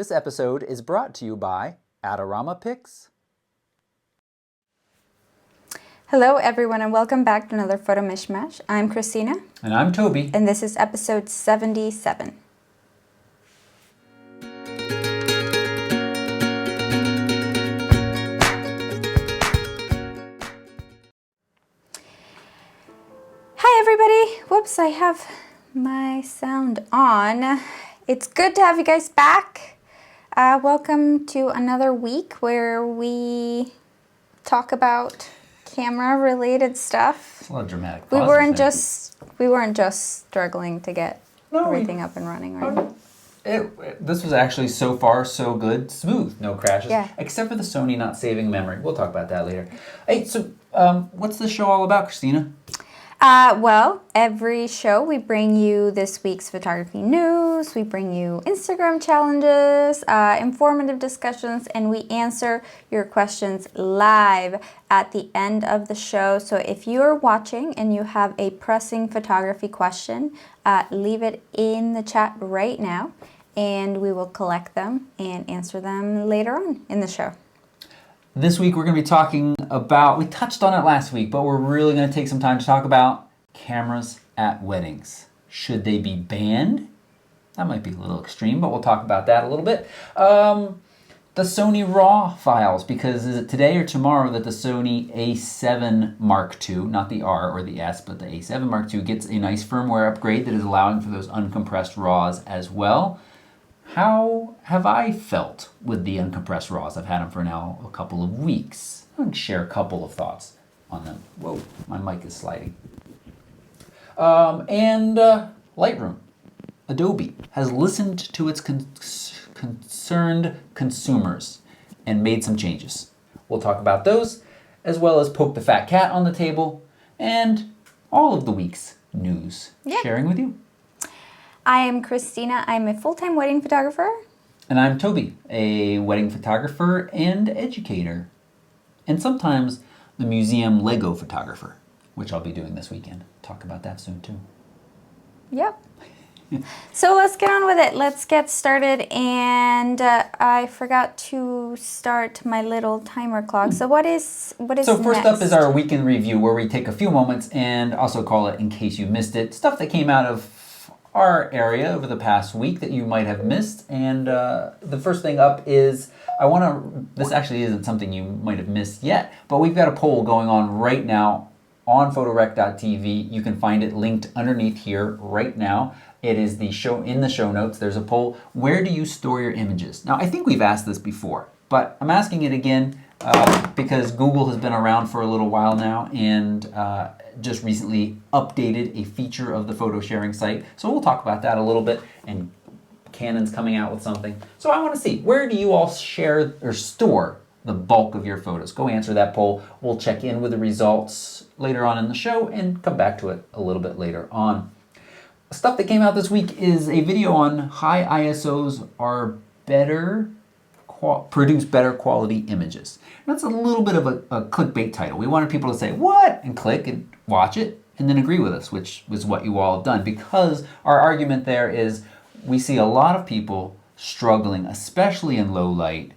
This episode is brought to you by Adorama Pics. Hello everyone and welcome back to another Photo Mishmash. I'm Christina. And I'm Toby. And this is episode 77. Hi everybody. Whoops, I have my sound on. It's good to have you guys back. Welcome to another week where we talk about camera-related stuff. It's a lot of dramatic. We weren't just struggling to get everything up and running, right? This was actually so far so good, smooth, no crashes. Yeah. Except for the Sony not saving memory. We'll talk about that later. Hey, so what's the show all about, Christina? Well, every show we bring you this week's photography news, we bring you Instagram challenges, informative discussions, and we answer your questions live at the end of the show. So if you're watching and you have a pressing photography question, leave it in the chat right now, and we will collect them and answer them later on in the show. This week we're going to be talking about, we touched on it last week, but we're really going to take some time to talk about cameras at weddings. Should they be banned? That might be a little extreme, but we'll talk about that a little bit. The Sony RAW files, because is it today or tomorrow that the Sony A7 Mark II, not the R or the S, but the A7 Mark II gets a nice firmware upgrade that is allowing for those uncompressed RAWs as well. How have I felt with the uncompressed RAWs? I've had them for now a couple of weeks. I'm going to share a couple of thoughts on them. Whoa, my mic is sliding. Lightroom. Adobe has listened to its concerned consumers and made some changes. We'll talk about those, as well as poke the fat cat on the table, and all of the week's news sharing with you. I am Christina. I'm a full-time wedding photographer. And I'm Toby, a wedding photographer and educator. And sometimes the museum Lego photographer, which I'll be doing this weekend. Talk about that soon too. Yep. So let's get on with it. Let's get started. And I forgot to start my little timer clock. So what is So first up next? is our weekend review, where we take a few moments and also call it, in case you missed it, stuff that came out of our area over the past week that you might have missed. And the first thing up is, this actually isn't something you might have missed yet, but we've got a poll going on right now on photorec.tv. You can find it linked underneath here right now. It is the show in the show notes. There's a poll. Where do you store your images? Now, I think we've asked this before, but I'm asking it again because Google has been around for a little while now and just recently updated a feature of the photo sharing site. So we'll talk about that a little bit, and Canon's coming out with something. So I want to see, where do you all share or store the bulk of your photos? Go answer that poll. We'll check in with the results later on in the show and come back to it a little bit later on. Stuff that came out this week is a video on high ISOs are better, produce better quality images. That's a little bit of a clickbait title. We wanted people to say, what? And click and watch it and then agree with us, which was what you all have done, because our argument there is we see a lot of people struggling, especially in low light,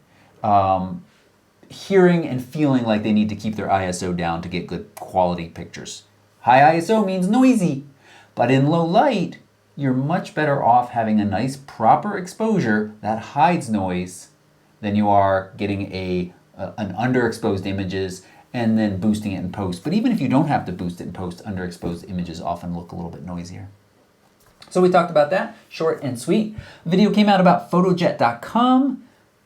hearing and feeling like they need to keep their ISO down to get good quality pictures. High ISO means noisy, but in low light, you're much better off having a nice proper exposure that hides noise than you are getting an underexposed images and then boosting it in post. But even if you don't have to boost it in post, underexposed images often look a little bit noisier. So we talked about that, short and sweet. The video came out about photojet.com.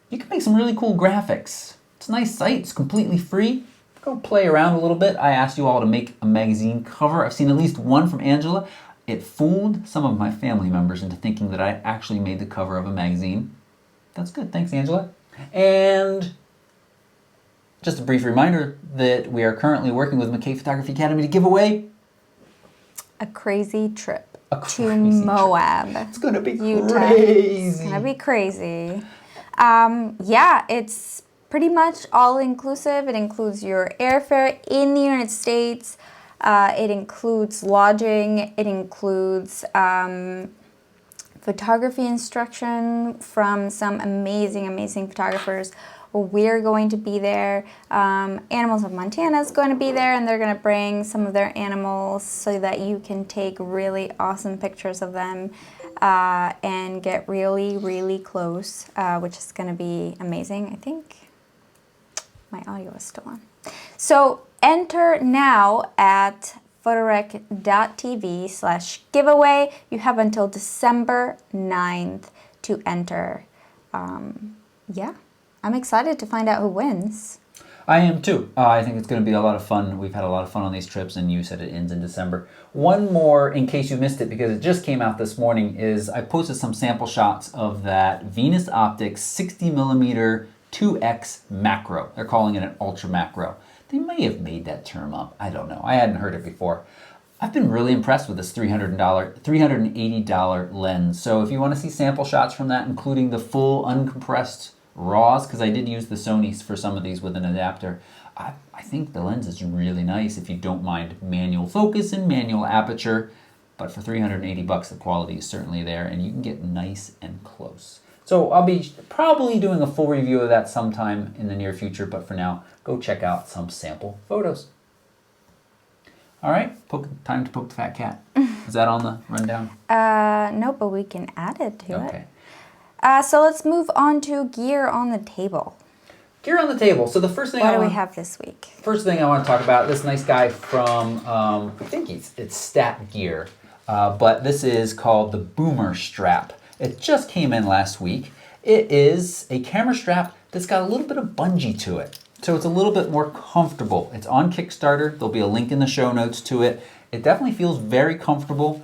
You can make some really cool graphics. It's a nice site, it's completely free. Go play around a little bit. I asked you all to make a magazine cover. I've seen at least one from Angela. It fooled some of my family members into thinking that I actually made the cover of a magazine. That's good, thanks Angela. And just a brief reminder that we are currently working with McKay Photography Academy to give away a crazy trip to Moab. It's going to be Utah. crazy. It's going to be crazy. It's pretty much all-inclusive. It includes your airfare in the United States. It includes lodging. It includes photography instruction from some amazing photographers. We're going to be there. Animals of Montana is going to be there, and they're going to bring some of their animals so that you can take really awesome pictures of them and get really close, which is going to be amazing. I think my audio is still on. So enter now at photorec.tv/giveaway. You have until December 9th to enter. Yeah, I'm excited to find out who wins. I am too. I think it's going to be a lot of fun. We've had a lot of fun on these trips, and you said it ends in December. One more, in case you missed it, because it just came out this morning, is I posted some sample shots of that Venus Optics 60mm 2x macro. They're calling it an ultra macro. They may have made that term up. I don't know. I hadn't heard it before. I've been really impressed with this $380 lens. So if you want to see sample shots from that, including the full uncompressed RAWs, because I did use the Sonys for some of these with an adapter, I think the lens is really nice if you don't mind manual focus and manual aperture. But for $380, the quality is certainly there, and you can get nice and close. So I'll be probably doing a full review of that sometime in the near future, but for now, go check out some sample photos. All right, time to poke the fat cat. Is that on the rundown? No, but we can add it to Okay. it. So let's move on to gear on the table. Gear on the table. So the first thing What do we have this week? First thing I want to talk about, this nice guy from, I think it's Stat Gear, but this is called the Boomer Strap. It just came in last week. It is a camera strap that's got a little bit of bungee to it. So it's a little bit more comfortable. It's on Kickstarter. There'll be a link in the show notes to it. It definitely feels very comfortable.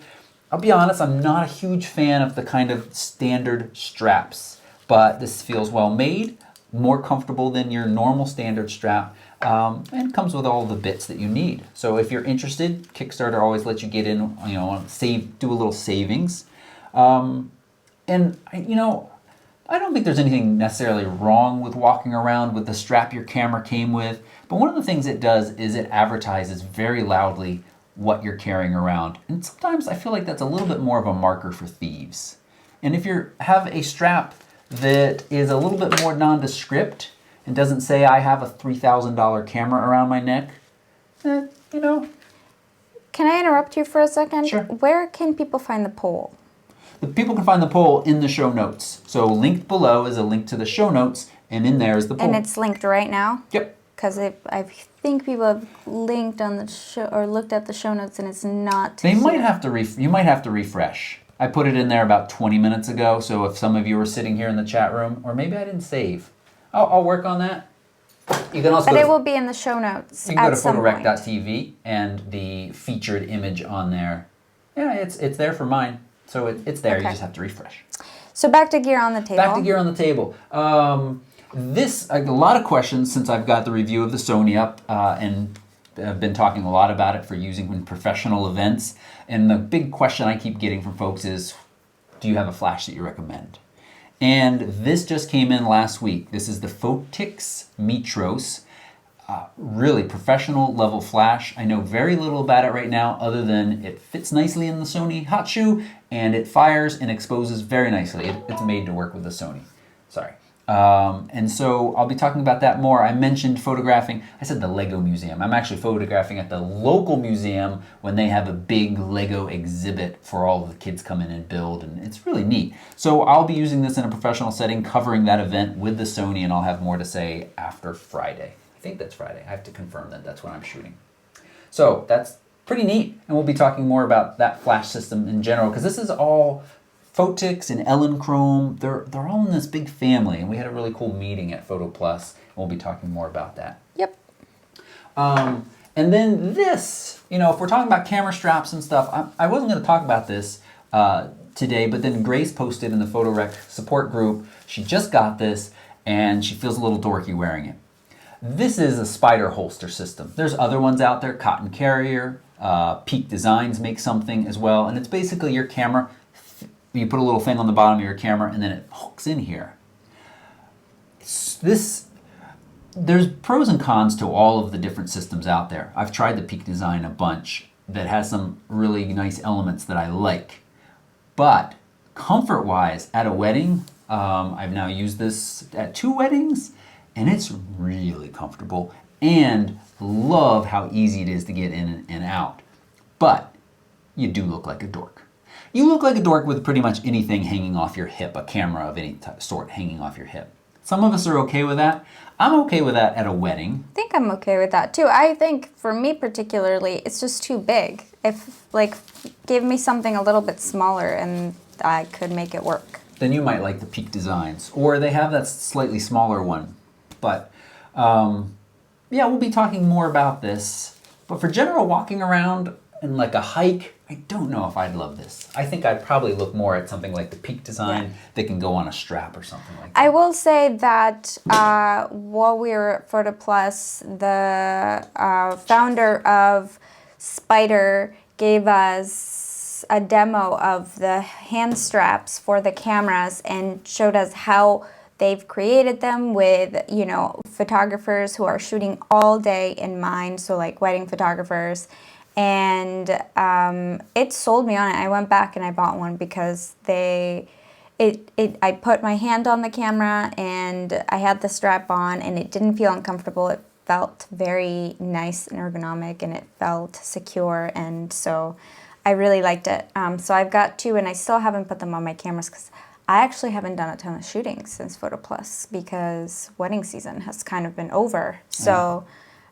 I'll be honest, I'm not a huge fan of the kind of standard straps, but this feels well made, more comfortable than your normal standard strap, and comes with all the bits that you need. So if you're interested, Kickstarter always lets you get in, do a little savings. And, I don't think there's anything necessarily wrong with walking around with the strap your camera came with, but one of the things it does is it advertises very loudly what you're carrying around. And sometimes I feel like that's a little bit more of a marker for thieves. And if you have a strap that is a little bit more nondescript and doesn't say I have a $3,000 camera around my neck, Can I interrupt you for a second? Sure. Where can people find the poll? The people can find the poll in the show notes. So linked below is a link to the show notes, and in there is the poll. And it's linked right now? Yep. Because I think people have linked on the show or looked at the show notes and it's not. They might have to you might have to refresh. I put it in there about 20 minutes ago, so if some of you were sitting here in the chat room, or maybe I didn't save, I'll work on that. You can also. But it will be in the show notes. You can go to photorec.tv and the featured image on there. Yeah, it's there for mine. So it's there, okay. You just have to refresh. So back to gear on the table. Back to gear on the table. A lot of questions since I've got the review of the Sony up, and I've been talking a lot about it for using in professional events. And the big question I keep getting from folks is, do you have a flash that you recommend? And this just came in last week. This is the Photix Mitros. Really professional level flash. I know very little about it right now other than it fits nicely in the Sony hot shoe and it fires and exposes very nicely. It's made to work with the Sony. Sorry. And so I'll be talking about that more. I mentioned photographing. I said the Lego Museum. I'm actually photographing at the local museum when they have a big Lego exhibit for all of the kids come in and build, and it's really neat. So I'll be using this in a professional setting, covering that event with the Sony, and I'll have more to say after Friday. I think that's Friday. I have to confirm that that's when I'm shooting. So that's pretty neat, and we'll be talking more about that flash system in general, because this is all Photix and Ellen Chrome. They're all in this big family, and we had a really cool meeting at Photo Plus, and we'll be talking more about that. Yep. And then this, if we're talking about camera straps and stuff, I wasn't going to talk about this today, but then Grace posted in the PhotoRec support group, she just got this, and she feels a little dorky wearing it. This is a spider holster system. There's other ones out there, Cotton Carrier, Peak Designs make something as well, and it's basically your camera. You put a little thing on the bottom of your camera, and then it hooks in here. There's pros and cons to all of the different systems out there. I've tried the Peak Design a bunch that has some really nice elements that I like. But Comfort-wise, at a wedding, I've now used this at 2 weddings, and it's really comfortable, and love how easy it is to get in and out. But you do look like a dork. You look like a dork with pretty much anything hanging off your hip, a camera of any sort hanging off your hip. Some of us are okay with that. I'm okay with that at a wedding. I think I'm okay with that too. I think for me particularly, it's just too big. If, like, give me something a little bit smaller and I could make it work. Then you might like the Peak Designs, or they have that slightly smaller one. But yeah, we'll be talking more about this. But for general walking around and like a hike, I don't know if I'd love this. I think I'd probably look more at something like the Peak Design that can go on a strap or something like that. I will say that while we were at Photo Plus, the founder of Spider gave us a demo of the hand straps for the cameras and showed us how they've created them with, you know, photographers who are shooting all day in mind, so like wedding photographers. And it sold me on it. I went back and I bought one because I put my hand on the camera and I had the strap on and it didn't feel uncomfortable. It felt very nice and ergonomic and it felt secure, and so I really liked it. So I've got 2 and I still haven't put them on my cameras because I actually haven't done a ton of shooting since Photo Plus because wedding season has kind of been over. So.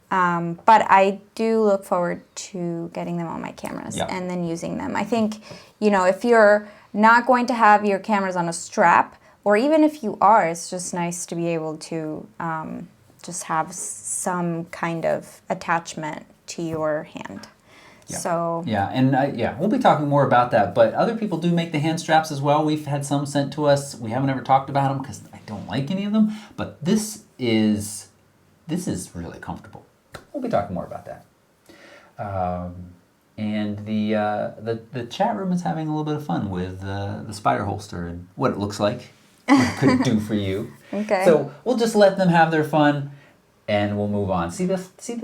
But I do look forward to getting them on my cameras and then using them. I think, you know, if you're not going to have your cameras on a strap, or even if you are, it's just nice to be able to just have some kind of attachment to your hand. Yeah. So yeah, and we'll be talking more about that. But other people do make the hand straps as well. We've had some sent to us. We haven't ever talked about them because I don't like any of them. But this is really comfortable. We'll be talking more about that. And the chat room is having a little bit of fun with the Spider holster and what it looks like, what it could do for you. Okay. So we'll just let them have their fun, and we'll move on. See the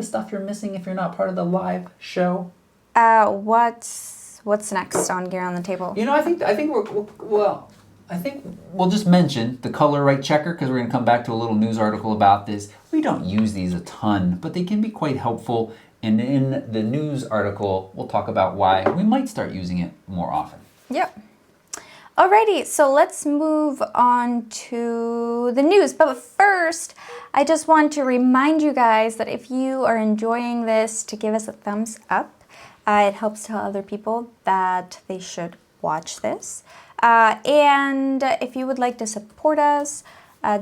stuff you're missing if you're not part of the live show. What's next on Gear on the Table? You know, I think we'll just mention the color right checker because we're going to come back to a little news article about this. We don't use these a ton, but they can be quite helpful. And in the news article, we'll talk about why we might start using it more often. Yep. Alrighty, so let's move on to the news. But first, I just want to remind you guys that if you are enjoying this, to give us a thumbs up. It helps tell other people that they should watch this. And if you would like to support us,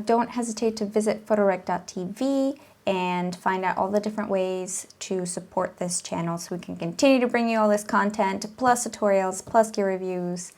don't hesitate to visit photorec.tv and find out all the different ways to support this channel so we can continue to bring you all this content, plus tutorials, plus gear reviews,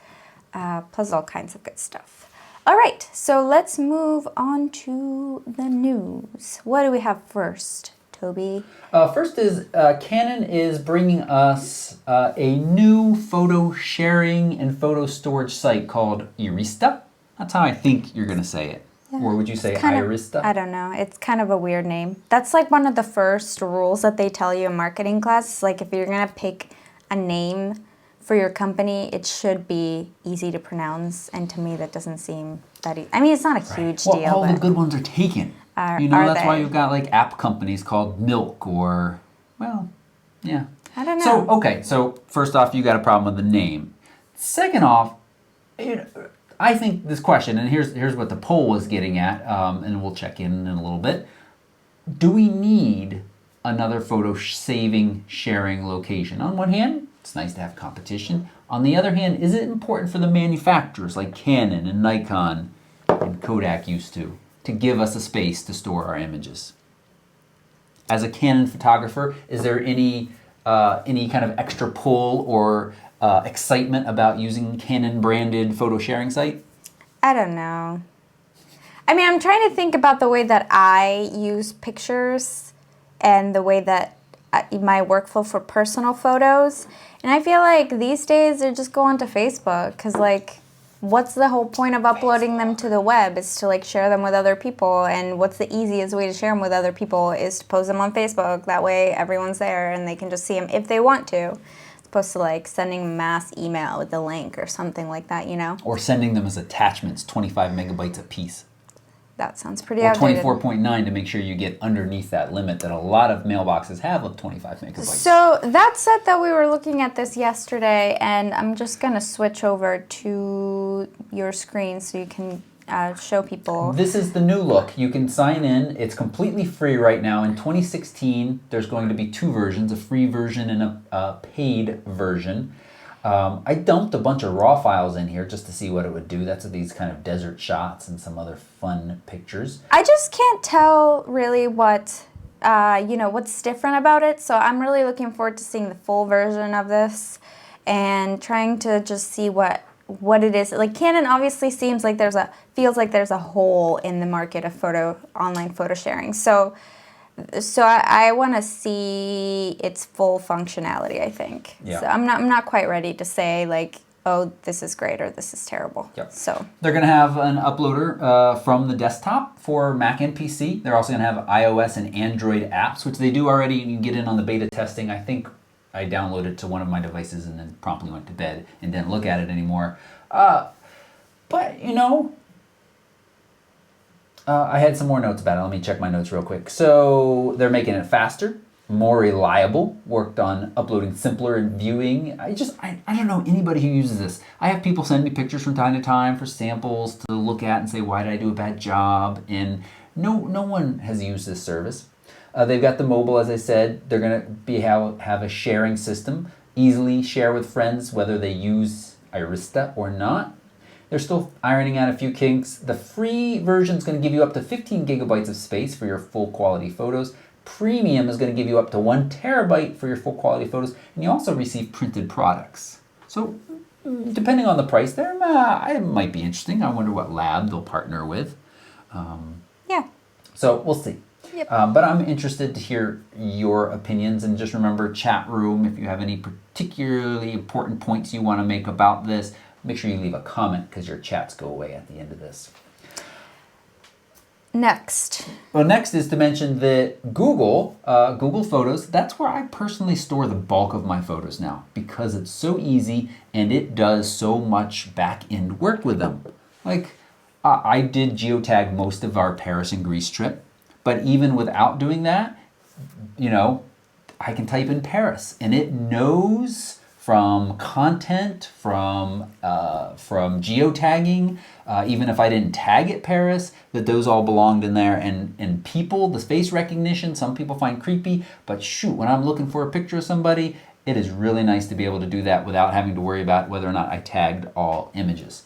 plus all kinds of good stuff. All right, so let's move on to the news. What do we have first, Toby? First is Canon is bringing us a new photo sharing and photo storage site called Arista. That's how I think you're going to say it. Yeah. Or would you say Arista? I don't know. It's kind of a weird name. That's like one of the first rules that they tell you in marketing class. Like if you're going to pick a name for your company, it should be easy to pronounce. And to me, that doesn't seem that easy. I mean, it's not a huge deal. All the good ones are taken. That's why you've got like app companies called Milk or, well, yeah. I don't know. So first off, you got a problem with the name. Second off, I think this question, and here's what the poll was getting at, and we'll check in a little bit. Do we need another photo saving, sharing location? On one hand, it's nice to have competition. On the other hand, is it important for the manufacturers like Canon and Nikon and Kodak used to give us a space to store our images? As a Canon photographer, is there any kind of extra pull or excitement about using Canon branded photo sharing site? I don't know. I mean, I'm trying to think about the way that I use pictures and the way that my workflow for personal photos. And I feel like these days they're just going to Facebook because, like, what's the whole point of uploading them to the web is to, like, share them with other people. And what's the easiest way to share them with other people is to post them on Facebook. That way everyone's there and they can just see them if they want to. opposed to like sending a mass email with the link or something like that, you know? Or sending them as attachments, 25 megabytes a piece. That sounds pretty Or outdated. 24.9 to make sure you get underneath that limit that a lot of mailboxes have of 25 megabytes. So that said that we were looking at this yesterday, and I'm just going to switch over to your screen so you can show people. This is the new look. You can sign in. It's completely free right now. In 2016, there's going to be two versions, a free version and a paid version. I dumped a bunch of raw files in here just to see what it would do. That's these kind of desert shots and some other fun pictures. I just can't tell really what, what's different about it. So I'm really looking forward to seeing the full version of this and trying to just see what it is. Like Canon obviously feels like there's a hole in the market of online photo sharing. So I want to see its full functionality, I think. Yeah. So I'm not quite ready to say like, oh, this is great or this is terrible. Yep. So they're going to have an uploader from the desktop for Mac and PC. They're also going to have iOS and Android apps, which they do already. You can get in on the beta testing. I think I downloaded it to one of my devices and then promptly went to bed and didn't look at it anymore. But, you know, I had some more notes about it. Let me check my notes real quick. So they're making it faster, more reliable, worked on uploading simpler and viewing. I don't know anybody who uses this. I have people send me pictures from time to time for samples to look at and say, why did I do a bad job? And no one has used this service. They've got the mobile, as I said. They're going to have a sharing system, easily share with friends whether they use Arista or not. They're still ironing out a few kinks. The free version is going to give you up to 15 gigabytes of space for your full quality photos. Premium is going to give you up to 1 terabyte for your full quality photos. And you also receive printed products. So depending on the price there, it might be interesting. I wonder what lab they'll partner with. yeah. So we'll see. Yep. But I'm interested to hear your opinions, and just remember, chat room, if you have any particularly important points you want to make about this, make sure you leave a comment because your chats go away at the end of this. Next is to mention that Google Photos, that's where I personally store the bulk of my photos now because it's so easy and it does so much back-end work with them. Like, I did geotag most of our Paris and Greece trip. But even without doing that, you know, I can type in Paris and it knows from content, from geotagging, even if I didn't tag it Paris, that those all belonged in there. And people, the face recognition, some people find creepy, but shoot, when I'm looking for a picture of somebody, it is really nice to be able to do that without having to worry about whether or not I tagged all images.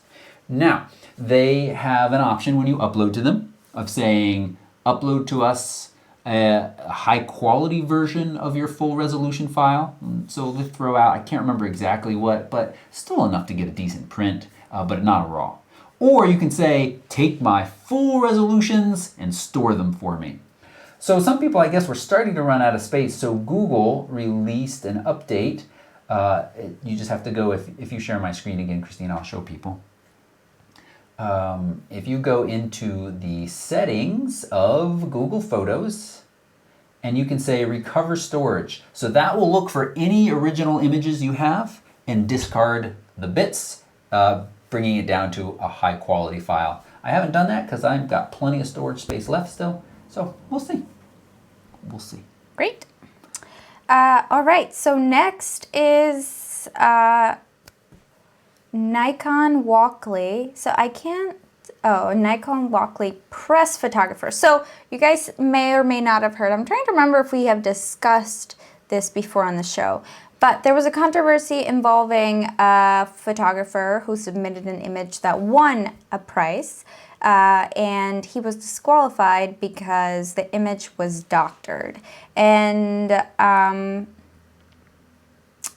Now, they have an option when you upload to them of saying, upload to us a high quality version of your full resolution file. So they throw out, I can't remember exactly what, but still enough to get a decent print, but not a raw. Or you can say, take my full resolutions and store them for me. So some people, I guess, were starting to run out of space. So Google released an update. You just have to go, if you share my screen again, Christine, I'll show people. If you go into the settings of Google Photos, and you can say recover storage. So that will look for any original images you have and discard the bits, bringing it down to a high quality file. I haven't done that because I've got plenty of storage space left still. So we'll see. We'll see. Great. All right. So next is Nikon Walkley. So Nikon Walkley press photographer. So you guys may or may not have heard. I'm trying to remember if we have discussed this before on the show. But there was a controversy involving a photographer who submitted an image that won a prize. And he was disqualified because the image was doctored. And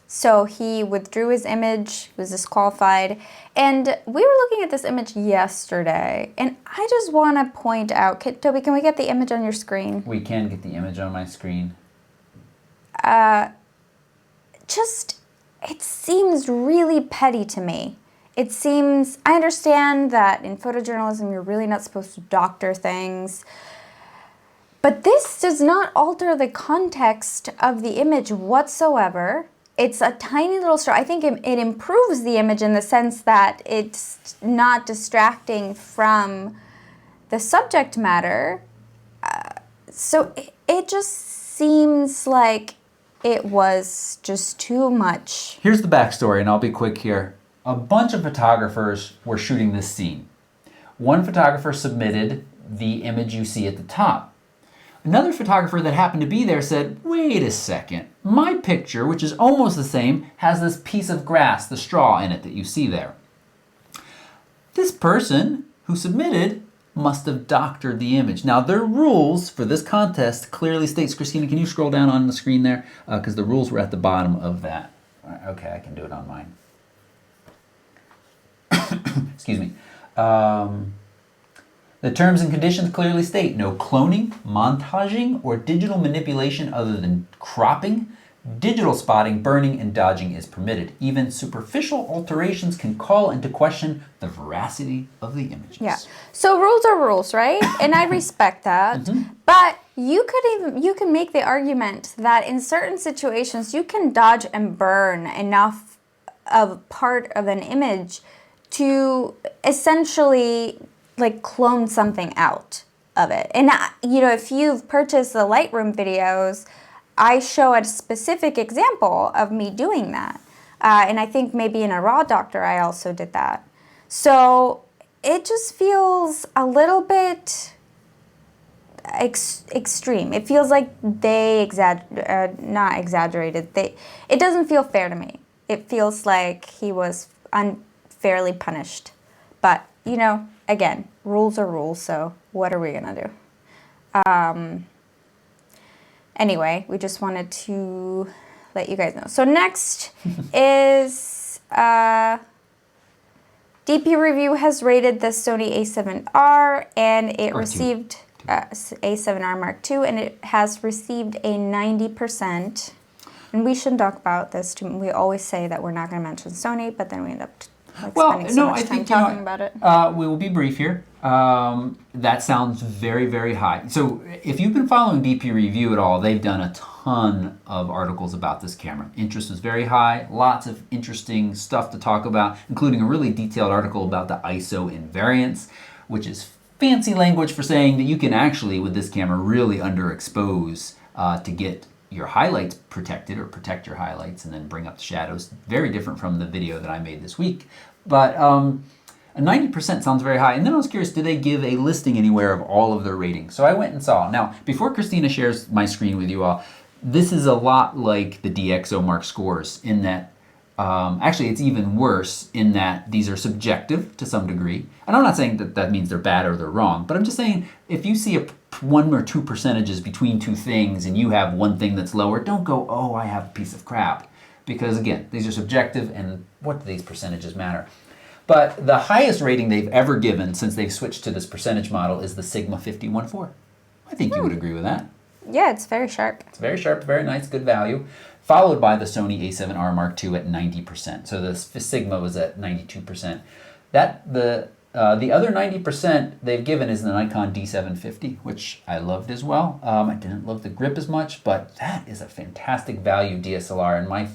so he withdrew his image, was disqualified, and we were looking at this image yesterday, and I just want to point out, Toby, can we get the image on your screen? We can get the image on my screen. It seems really petty to me. It seems, I understand that in photojournalism you're really not supposed to doctor things, but this does not alter the context of the image whatsoever. it's a tiny little stroke. I think it improves the image in the sense that it's not distracting from the subject matter. So it just seems like it was just too much. Here's the backstory, and I'll be quick here. A bunch of photographers were shooting this scene. One photographer submitted the image you see at the top. Another photographer that happened to be there said, wait a second, my picture, which is almost the same, has this piece of grass, the straw in it that you see there. This person who submitted must have doctored the image. Now, their rules for this contest clearly states, Christina, can you scroll down on the screen there? Because the rules were at the bottom of that. Okay, I can do it on mine. Excuse me. The terms and conditions clearly state no cloning, montaging, or digital manipulation other than cropping, digital spotting, burning, and dodging is permitted. Even superficial alterations can call into question the veracity of the images. Yeah. So rules are rules, right? And I respect that. But you can make the argument that in certain situations you can dodge and burn enough of part of an image to essentially like clone something out of it. And if you've purchased the Lightroom videos, I show a specific example of me doing that. And I think maybe in a Raw Doctor I also did that. So it just feels a little bit extreme. It feels like they not exaggerated. It doesn't feel fair to me. It feels like he was unfairly punished. But, again, rules are rules, so what are we going to do? Anyway, we just wanted to let you guys know. So next is DP Review has rated the Sony a7R, and it received a7R Mark II, and it has received a 90%. And we shouldn't talk about this. We always say that we're not going to mention Sony, but then we end up spending so much time talking about it. We will be brief here. That sounds very, very high. So if you've been following DP Review at all, they've done a ton of articles about this camera. Interest is very high. Lots of interesting stuff to talk about, including a really detailed article about the ISO invariance, which is fancy language for saying that you can actually, with this camera, really underexpose to get your highlights protected or protect your highlights and then bring up the shadows. Very different from the video that I made this week. But a 90% sounds very high. And then I was curious, did they give a listing anywhere of all of their ratings? So I went and saw. Now, before Christina shares my screen with you all, this is a lot like the DxO Mark scores in that, actually it's even worse in that these are subjective to some degree. And I'm not saying that that means they're bad or they're wrong, but I'm just saying if you see 1 or 2 percentages between two things and you have one thing that's lower, don't go, oh, I have a piece of crap. Because again, these are subjective and what do these percentages matter? But the highest rating they've ever given since they've switched to this percentage model is the Sigma 51.4. I think you would agree with that. Yeah, it's very sharp. It's very sharp, very nice, good value. Followed by the Sony a7R Mark II at 90%. So the Sigma was at 92%. The other 90% they've given is the Nikon D750, which I loved as well. I didn't love the grip as much, but that is a fantastic value DSLR. In my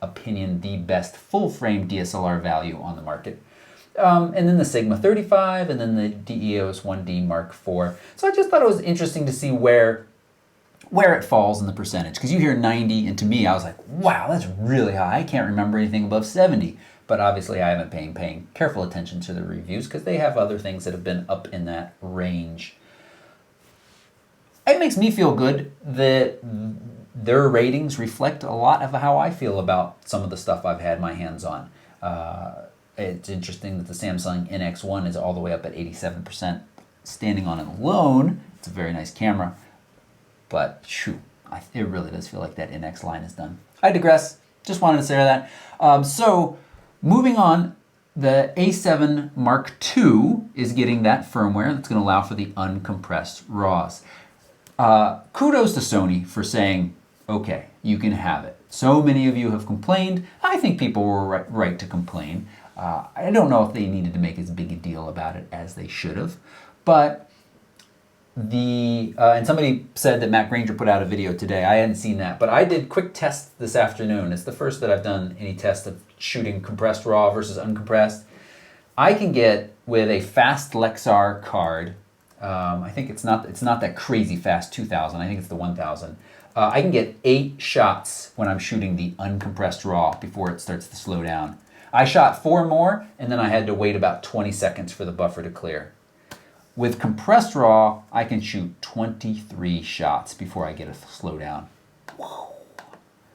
opinion, the best full-frame DSLR value on the market. And then the Sigma 35, and then the EOS 1D Mark IV. So I just thought it was interesting to see where it falls in the percentage. Because you hear 90, and to me, I was like, wow, that's really high. I can't remember anything above 70. But obviously, I haven't been paying careful attention to the reviews because they have other things that have been up in that range. It makes me feel good that their ratings reflect a lot of how I feel about some of the stuff I've had my hands on. It's interesting that the Samsung NX1 is all the way up at 87%. Standing on it alone, it's a very nice camera. But, shoo, it really does feel like that NX line is done. I digress. Just wanted to say that. So, moving on, the A7 Mark II is getting that firmware that's going to allow for the uncompressed RAWs. Kudos to Sony for saying, okay, you can have it. So many of you have complained. I think people were right to complain. I don't know if they needed to make as big a deal about it as they should have. But and somebody said that Matt Granger put out a video today. I hadn't seen that, but I did quick tests this afternoon. It's the first that I've done any test of shooting compressed RAW versus uncompressed. I can get with a fast Lexar card. I think it's not that crazy fast 2000. I think it's the 1000. I can get 8 shots when I'm shooting the uncompressed RAW before it starts to slow down. I shot 4 more, and then I had to wait about 20 seconds for the buffer to clear. With compressed RAW, I can shoot 23 shots before I get a slowdown. Whoa.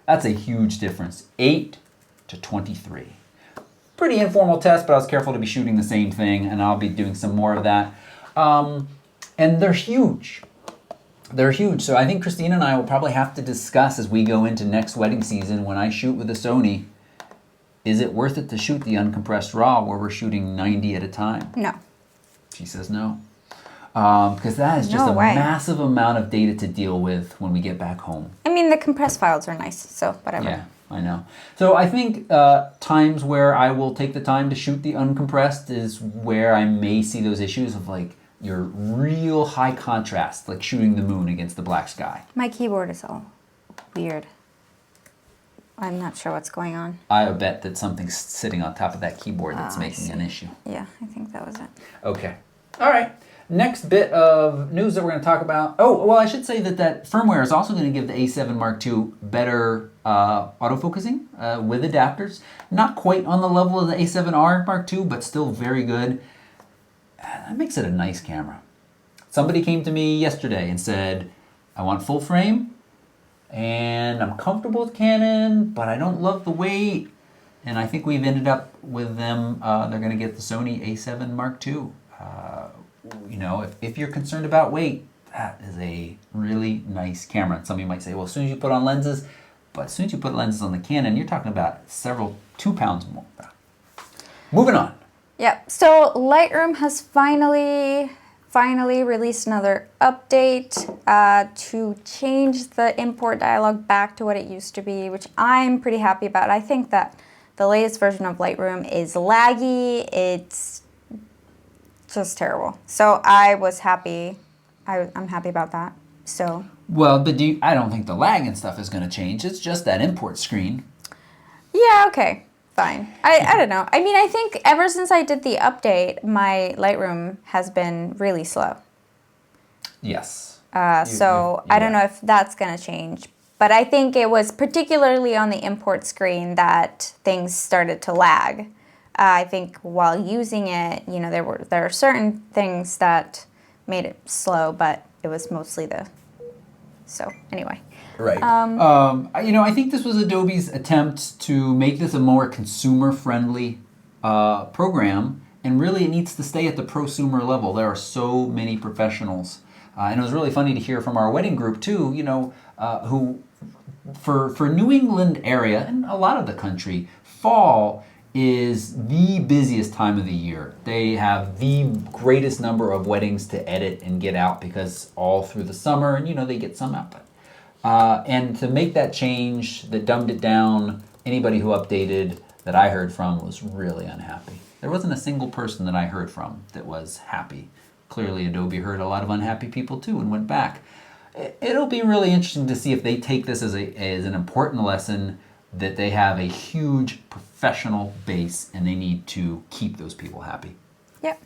That's a huge difference. 8 to 23. Pretty informal test, but I was careful to be shooting the same thing, and I'll be doing some more of that. And they're huge. They're huge. So I think Christina and I will probably have to discuss as we go into next wedding season, when I shoot with a Sony, is it worth it to shoot the uncompressed RAW where we're shooting 90 at a time? No. She says no. Because that is just massive amount of data to deal with when we get back home. I mean, the compressed files are nice, so whatever. Yeah, I know. So I think times where I will take the time to shoot the uncompressed is where I may see those issues of like your real high contrast, like shooting the moon against the black sky. My keyboard is all weird. I'm not sure what's going on. I bet that something's sitting on top of that keyboard that's making an issue. Yeah, I think that was it. Okay. All right. Next bit of news that we're going to talk about. Oh, well, I should say that firmware is also going to give the A7 Mark II better autofocusing with adapters. Not quite on the level of the A7R Mark II, but still very good. That makes it a nice camera. Somebody came to me yesterday and said, I want full frame, and I'm comfortable with Canon, but I don't love the weight. And I think we've ended up with them, they're going to get the Sony A7 Mark II. You know, if you're concerned about weight, that is a really nice camera. And some of you might say, well, as soon as you put on lenses, but as soon as you put lenses on the Canon, you're talking about 2 pounds more. Moving on. Yep. So Lightroom has finally released another update to change the import dialog back to what it used to be, which I'm pretty happy about. I think that the latest version of Lightroom is laggy. It's just terrible. So I was happy. I'm happy about that. So. Well, but I don't think the lag and stuff is going to change. It's just that import screen. Yeah. Okay. Fine. I don't know. I mean, I think ever since I did the update, my Lightroom has been really slow. Yes. So I don't know if that's going to change. But I think it was particularly on the import screen that things started to lag. I think while using it, you know, there are certain things that made it slow, but it was mostly so anyway. Right. You know, I think this was Adobe's attempt to make this a more consumer-friendly program, and really it needs to stay at the prosumer level. There are so many professionals. And it was really funny to hear from our wedding group, too, you know, who, for New England area and a lot of the country, fall is the busiest time of the year. They have the greatest number of weddings to edit and get out because all through the summer, and you know, they get some output. And to make that change, that dumbed it down, anybody who updated that I heard from was really unhappy. There wasn't a single person that I heard from that was happy. Clearly Adobe heard a lot of unhappy people too and went back. It'll be really interesting to see if they take this as an important lesson, that they have a huge professional base and they need to keep those people happy. Yep.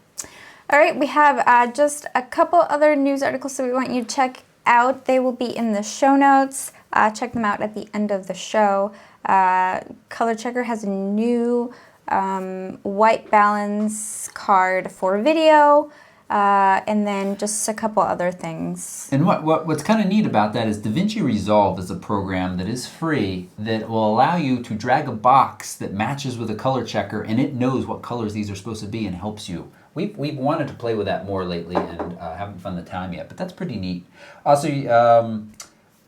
All right, we have just a couple other news articles that we want you to check out. They will be in the show notes. Check them out at the end of the show. Color Checker has a new white balance card for video. And then just a couple other things. And what's kind of neat about that is DaVinci Resolve is a program that is free that will allow you to drag a box that matches with a color checker, and it knows what colors these are supposed to be and helps you. We've wanted to play with that more lately and haven't found the time yet, but that's pretty neat. Also,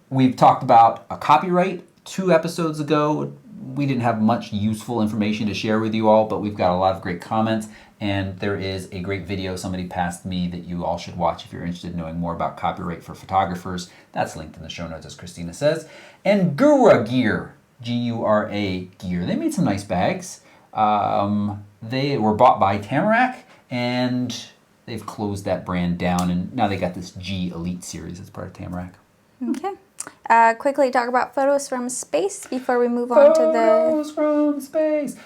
we've talked about a copyright 2 episodes ago. We didn't have much useful information to share with you all, but we've got a lot of great comments. And there is a great video somebody passed me that you all should watch if you're interested in knowing more about copyright for photographers. That's linked in the show notes, as Christina says. And Gura Gear, Gura Gear. They made some nice bags. They were bought by Tamarack, and they've closed that brand down, and now they got this G Elite series as part of Tamarack. Okay. Quickly talk about photos from space before we move on to the... Photos from space.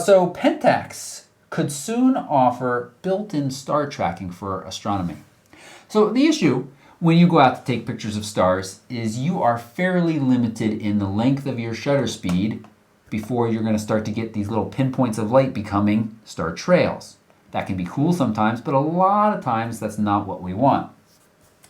So Pentax could soon offer built-in star tracking for astronomy. So the issue when you go out to take pictures of stars is you are fairly limited in the length of your shutter speed before you're going to start to get these little pinpoints of light becoming star trails. That can be cool sometimes, but a lot of times that's not what we want.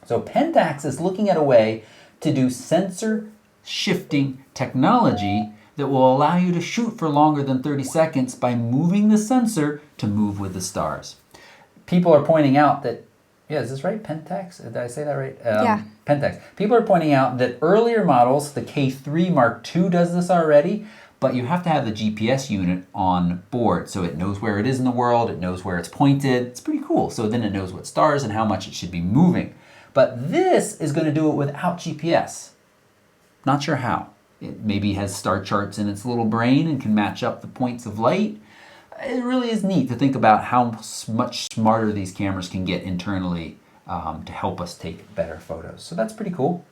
So Pentax is looking at a way to do sensor shifting technology that will allow you to shoot for longer than 30 seconds by moving the sensor to move with the stars. People are pointing out that, yeah, is this right? Pentax? Did I say that right? Yeah. Pentax. People are pointing out that earlier models, the K3 Mark II does this already, but you have to have the GPS unit on board so it knows where it is in the world, it knows where it's pointed. It's pretty cool. So then it knows what stars and how much it should be moving. But this is going to do it without GPS. Not sure how. It maybe has star charts in its little brain and can match up the points of light. It really is neat to think about how much smarter these cameras can get internally to help us take better photos. So that's pretty cool.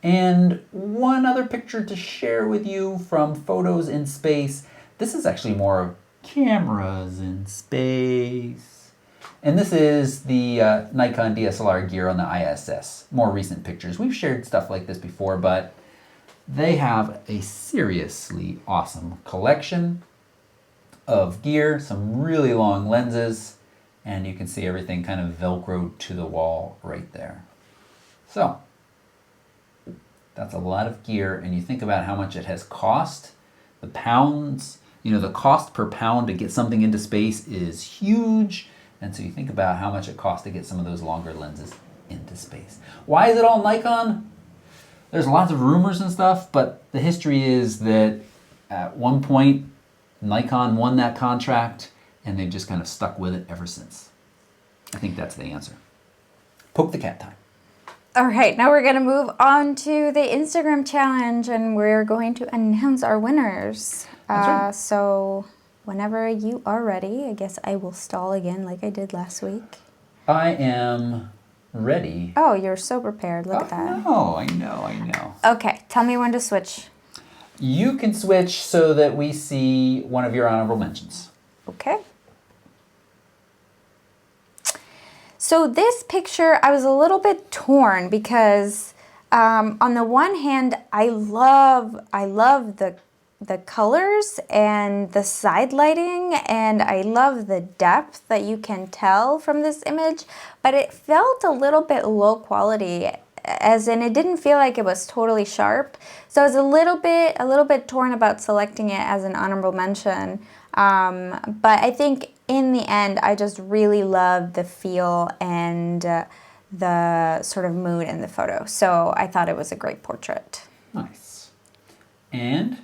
And one other picture to share with you from photos in space. This is actually more of cameras in space. And this is the Nikon DSLR gear on the ISS. More recent pictures. We've shared stuff like this before, but they have a seriously awesome collection of gear, some really long lenses, and you can see everything kind of velcroed to the wall right there. So, that's a lot of gear, and you think about how much it has cost. The pounds, the cost per pound to get something into space is huge, and so you think about how much it costs to get some of those longer lenses into space. Why is it all Nikon? There's lots of rumors and stuff, but the history is that at one point, Nikon won that contract, and they've just kind of stuck with it ever since. I think that's the answer. Poke the cat time. All right, now we're going to move on to the Instagram challenge, and we're going to announce our winners. That's right. So whenever you are ready, I guess I will stall again like I did last week. I am ready. Oh, you're so prepared. Look at that. Oh, I know. Okay, tell me when to switch. You can switch so that we see one of your honorable mentions. Okay. So this picture, I was a little bit torn because on the one hand, I love the colors and the side lighting, and I love the depth that you can tell from this image, but it felt a little bit low quality, as in it didn't feel like it was totally sharp. So I was a little bit torn about selecting it as an honorable mention. But I think in the end, I just really loved the feel and the sort of mood in the photo. So I thought it was a great portrait. Nice. And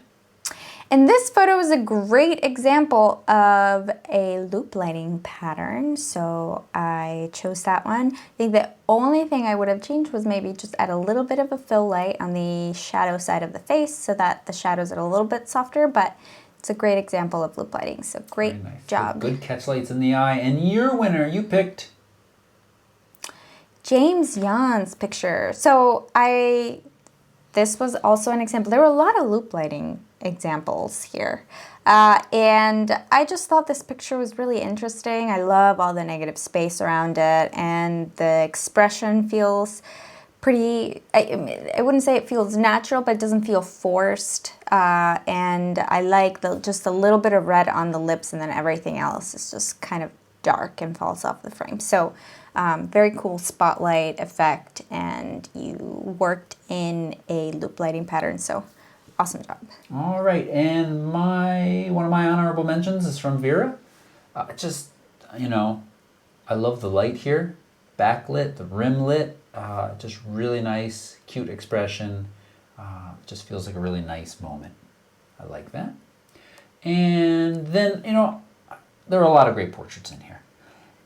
this photo is a great example of a loop lighting pattern, so I chose that one. I think the only thing I would have changed was maybe just add a little bit of a fill light on the shadow side of the face so that the shadows are a little bit softer, but it's a great example of loop lighting, so great job. Good catch lights in the eye. And your winner, you picked James Yan's picture. So this was also an example. There were a lot of loop lighting examples here. And I just thought this picture was really interesting. I love all the negative space around it, and the expression feels pretty, I wouldn't say it feels natural, but it doesn't feel forced. And I like just a little bit of red on the lips, and then everything else is just kind of dark and falls off the frame. So very cool spotlight effect, and you worked in a loop lighting pattern. So awesome job. All right, and one of my honorable mentions is from Vera. I love the light here, backlit, the rim lit, just really nice, cute expression. Just feels like a really nice moment. I like that. And then, there are a lot of great portraits in here.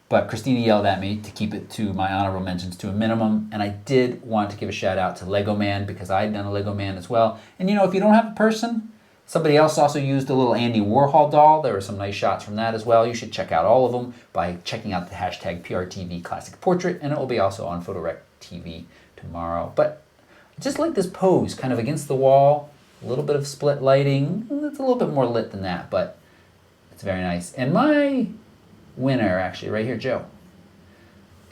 But Christina yelled at me to keep it to my honorable mentions to a minimum, and I did want to give a shout out to Lego Man because I had done a Lego Man as well. And if you don't have a person, Somebody else also used a little Andy Warhol doll. There were some nice shots from that as well. You should check out all of them by checking out the hashtag PRTV Classic Portrait, and it will be also on PhotoRec TV tomorrow. But I just like this pose, kind of against the wall, a little bit of split lighting. It's a little bit more lit than that, but it's very nice. And my winner, actually, right here, Joe.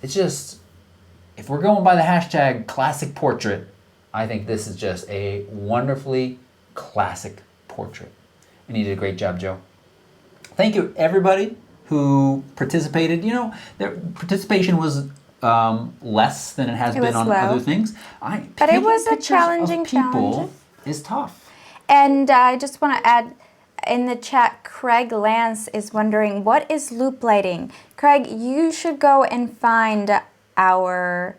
It's just, if we're going by the hashtag Classic Portrait, I think this is just a wonderfully classic portrait. And you did a great job, Joe. Thank you, everybody who participated. You know, their participation was less than it has been on other things. But it was a challenging challenge. Is tough. And I just want to add, in the chat, Craig Lance is wondering, what is loop lighting? Craig, you should go and find our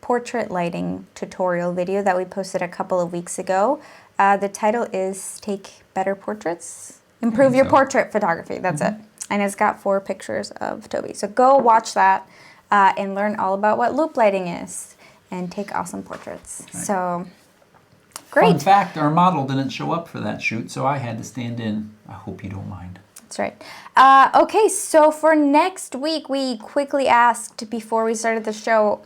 portrait lighting tutorial video that we posted a couple of weeks ago. The title is Take Better Portraits. Improve your portrait photography. That's it. And it's got 4 pictures of Toby. So go watch that and learn all about what loop lighting is and take awesome portraits. Right. So, great. Fun fact, our model didn't show up for that shoot, so I had to stand in. I hope you don't mind. That's right. Okay, so for next week, we quickly asked before we started the show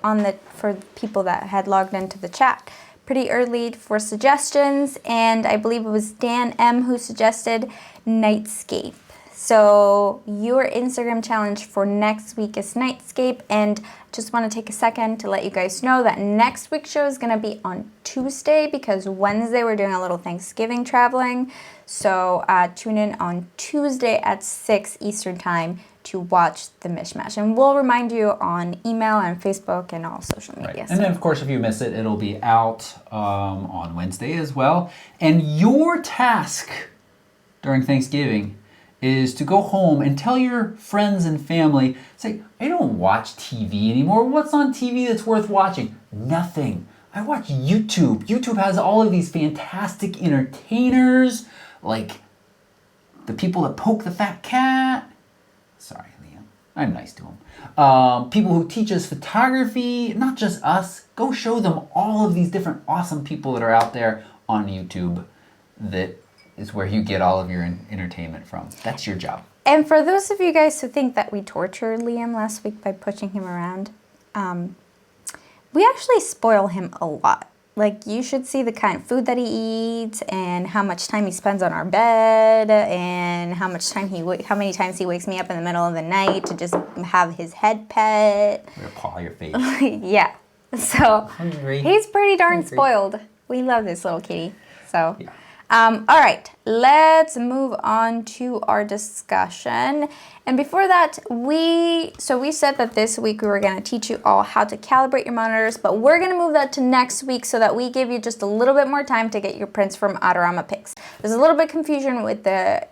for people that had logged into the chat pretty early for suggestions, and I believe it was Dan M who suggested Nightscape. So your Instagram challenge for next week is Nightscape, and just want to take a second to let you guys know that next week's show is going to be on Tuesday because Wednesday we're doing a little Thanksgiving traveling. So tune in on Tuesday at 6 Eastern Time to watch the Mishmash. And we'll remind you on email and Facebook and all social media. Right. And then, of course, if you miss it, it'll be out on Wednesday as well. And your task during Thanksgiving is to go home and tell your friends and family, say, I don't watch TV anymore. What's on TV that's worth watching? Nothing. I watch YouTube. YouTube has all of these fantastic entertainers, like the people that poke the fat cat. Sorry, Liam. I'm nice to him. People who teach us photography, not just us. Go show them all of these different awesome people that are out there on YouTube that is where you get all of your entertainment from. That's your job. And for those of you guys who think that we tortured Liam last week by pushing him around, we actually spoil him a lot. Like, you should see the kind of food that he eats and how much time he spends on our bed and how many times he wakes me up in the middle of the night to just have his head pet. We're gonna paw your face. Yeah. So Hungry. He's pretty darn spoiled. We love this little kitty. So. Yeah. All right, let's move on to our discussion. And before that, we said that this week we were going to teach you all how to calibrate your monitors, but we're going to move that to next week so that we give you just a little bit more time to get your prints from Autorama Pix. There's a little bit of confusion with the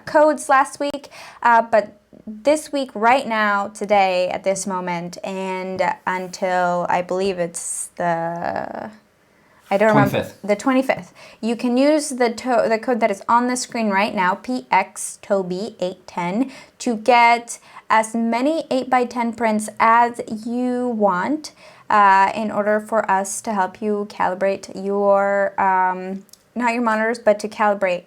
codes last week, but this week, right now, today, at this moment, and until I believe it's the 25th. You can use the code that is on the screen right now, PXToby810, to get as many 8x10 prints as you want in order for us to help you calibrate your, not your monitors, but to calibrate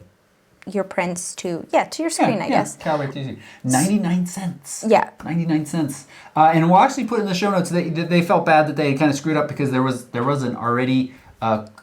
your prints to your screen, I guess. Calibrate easy. 99 cents. Yeah. 99 cents. And we'll actually put in the show notes, they felt bad that they kind of screwed up because there wasn't already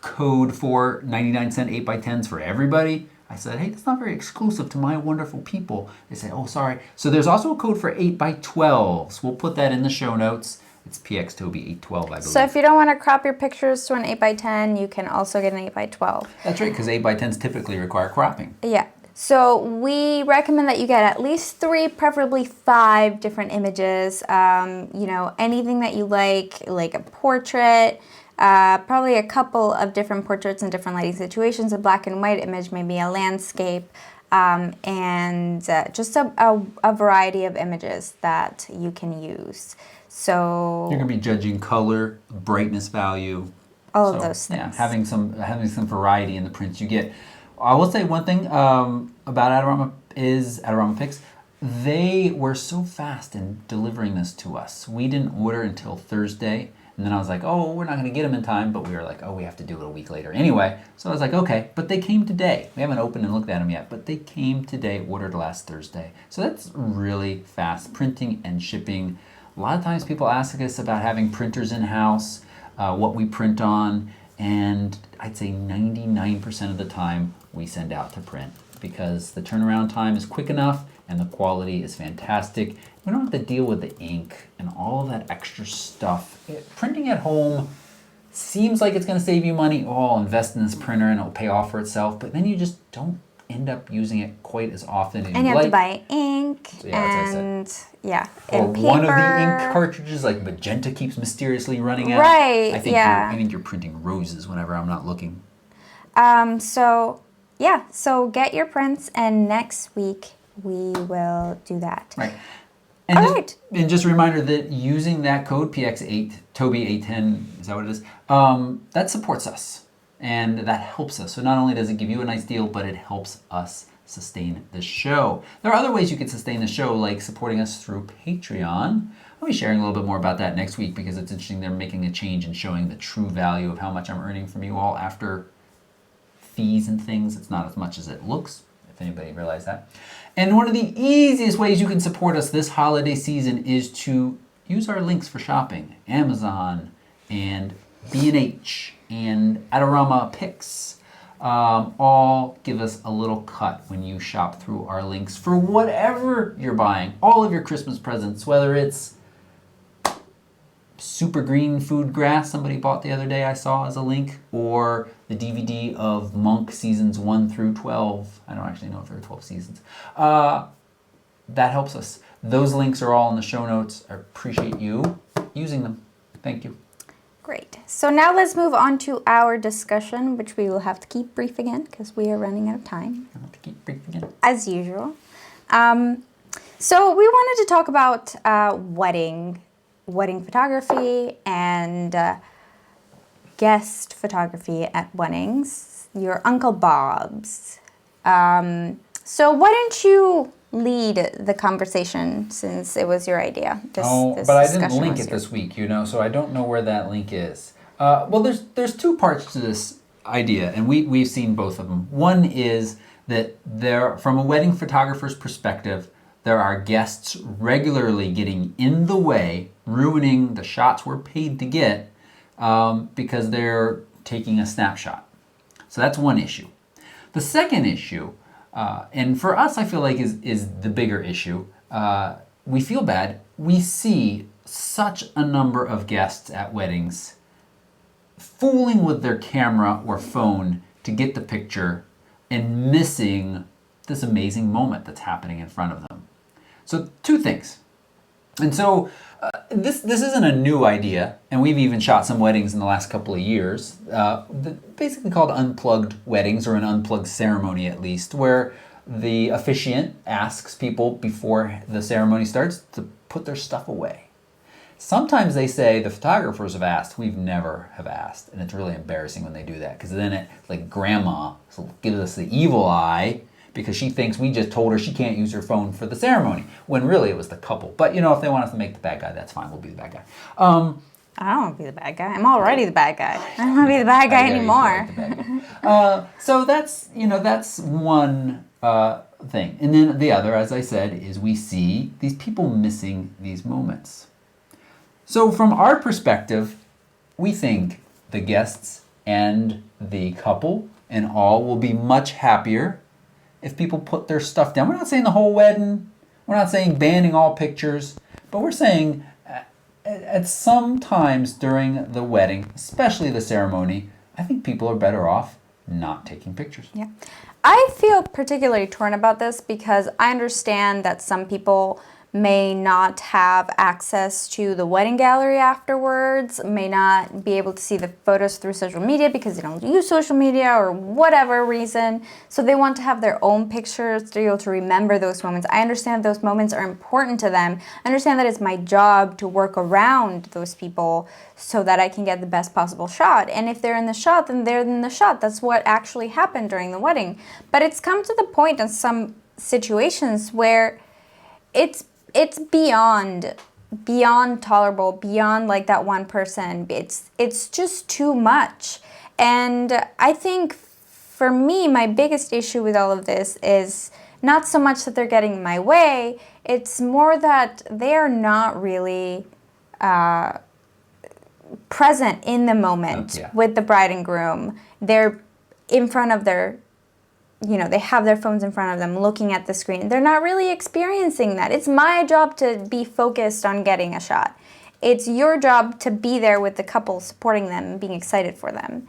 code for 99-cent 8x10s for everybody. I said, hey, that's not very exclusive to my wonderful people. They said, oh, sorry. So there's also a code for 8x12s. We'll put that in the show notes. It's PXToby812, I believe. So if you don't want to crop your pictures to an 8x10, you can also get an 8x12. That's right, because 8x10s typically require cropping. Yeah. So we recommend that you get at least 3, preferably 5 different images. Anything that you like a portrait, probably a couple of different portraits in different lighting situations, a black and white image, maybe a landscape, and just a variety of images that you can use. So you're going to be judging color, brightness value. All of those things. Yeah, having some variety in the prints you get. I will say one thing about Autorama Pix. They were so fast in delivering this to us. We didn't order until Thursday, And then I was like, oh, we're not going to get them in time, but we were like, oh, we have to do it a week later anyway. So I was like, okay, but they came today. We haven't opened and looked at them yet, but they came today, ordered last Thursday. So that's really fast printing and shipping. A lot of times people ask us about having printers in-house, what we print on, and I'd say 99% of the time we send out to print because the turnaround time is quick enough and the quality is fantastic. We don't have to deal with the ink and all of that extra stuff. Printing at home seems like it's going to save you money. Oh, I'll invest in this printer and it'll pay off for itself, but then you just don't end up using it quite as often as and you like. have to buy ink So, yeah, and yeah, or and paper. one of the ink cartridges, like magenta, keeps mysteriously running out. Right, I think yeah. I think you're printing roses whenever I'm not looking. So get your prints, and next week we will do that. Right. And All just, right. And just a reminder that using that code PX8, Toby 810, is that what it is? That supports us. And that helps us. So not only does it give you a nice deal, but it helps us sustain the show. There are other ways you could sustain the show, like supporting us through Patreon. I'll be sharing a little bit more about that next week because it's interesting. They're making a change and showing the true value of how much I'm earning from you all after fees and things. It's not as much as it looks, if anybody realized that. And one of the easiest ways you can support us this holiday season is to use our links for shopping. Amazon and B&H and Adorama Picks all give us a little cut when you shop through our links for whatever you're buying. All of your Christmas presents, whether it's super green food grass somebody bought the other day I saw as a link, or the DVD of Monk seasons 1 through 12. I don't actually know if there are 12 seasons. That helps us. Those links are all in the show notes. I appreciate you using them. Thank you. Great. So now let's move on to our discussion, which we will have to keep brief again because we are running out of time. I have to keep brief again. As usual. So we wanted to talk about wedding photography and guest photography at weddings. Your Uncle Bob's. So why don't you lead the conversation since it was your idea? But I didn't link it this week, so I don't know where that link is. Well, there's two parts to this idea, and we've seen both of them. One is that from a wedding photographer's perspective, there are guests regularly getting in the way, ruining the shots we're paid to get because they're taking a snapshot. So that's one issue. The second issue, and for us I feel like is the bigger issue, we feel bad. We see such a number of guests at weddings fooling with their camera or phone to get the picture and missing this amazing moment that's happening in front of them. So two things. And so this isn't a new idea, and we've even shot some weddings in the last couple of years, basically called unplugged weddings, or an unplugged ceremony at least, where the officiant asks people before the ceremony starts to put their stuff away. Sometimes they say, the photographers have asked, we've never have asked, and it's really embarrassing when they do that, because then it, like grandma gives us the evil eye, because she thinks we just told her she can't use her phone for the ceremony, when really it was the couple. But, if they want us to make the bad guy, that's fine. We'll be the bad guy. I don't want to be the bad guy. I'm already the bad guy. I don't want to be the bad guy anymore. So that's one thing. And then the other, as I said, is we see these people missing these moments. So from our perspective, we think the guests and the couple and all will be much happier if people put their stuff down. We're not saying the whole wedding. We're not saying banning all pictures. But we're saying at some times during the wedding, especially the ceremony, I think people are better off not taking pictures. Yeah. I feel particularly torn about this because I understand that some people may not have access to the wedding gallery afterwards, may not be able to see the photos through social media because they don't use social media or whatever reason. So they want to have their own pictures to be able to remember those moments. I understand those moments are important to them. I understand that it's my job to work around those people so that I can get the best possible shot. And if they're in the shot, then they're in the shot. That's what actually happened during the wedding. But it's come to the point in some situations where it's beyond beyond tolerable, beyond like that one person. It's just too much. And I think for me, my biggest issue with all of this is not so much that they're getting in my way, it's more that they are not really present in the moment with the bride and groom. They're in front of their, they have their phones in front of them looking at the screen. They're not really experiencing that. It's my job to be focused on getting a shot. It's your job to be there with the couple, supporting them and being excited for them.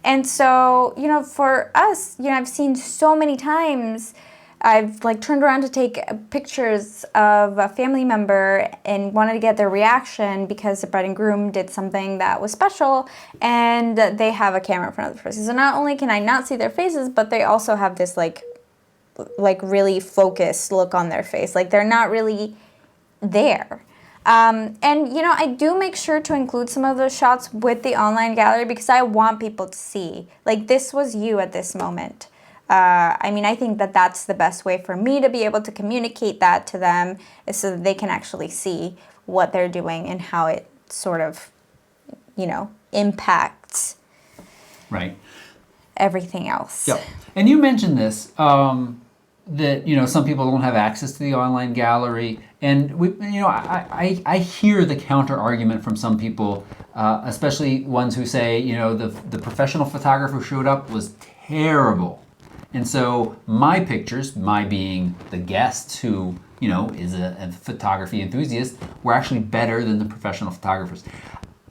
And so, for us, I've seen so many times I've like turned around to take pictures of a family member and wanted to get their reaction because the bride and groom did something that was special and they have a camera in front of the person. So not only can I not see their faces, but they also have this like really focused look on their face. Like they're not really there. And I do make sure to include some of those shots with the online gallery because I want people to see, like, this was you at this moment. I think that that's the best way for me to be able to communicate that to them is so that they can actually see what they're doing and how it sort of, impacts everything else. Yep. And you mentioned this, that, some people don't have access to the online gallery. And, I hear the counter argument from some people, especially ones who say, the professional photographer who showed up was terrible. And so my pictures, my being the guest who, is a photography enthusiast, were actually better than the professional photographers.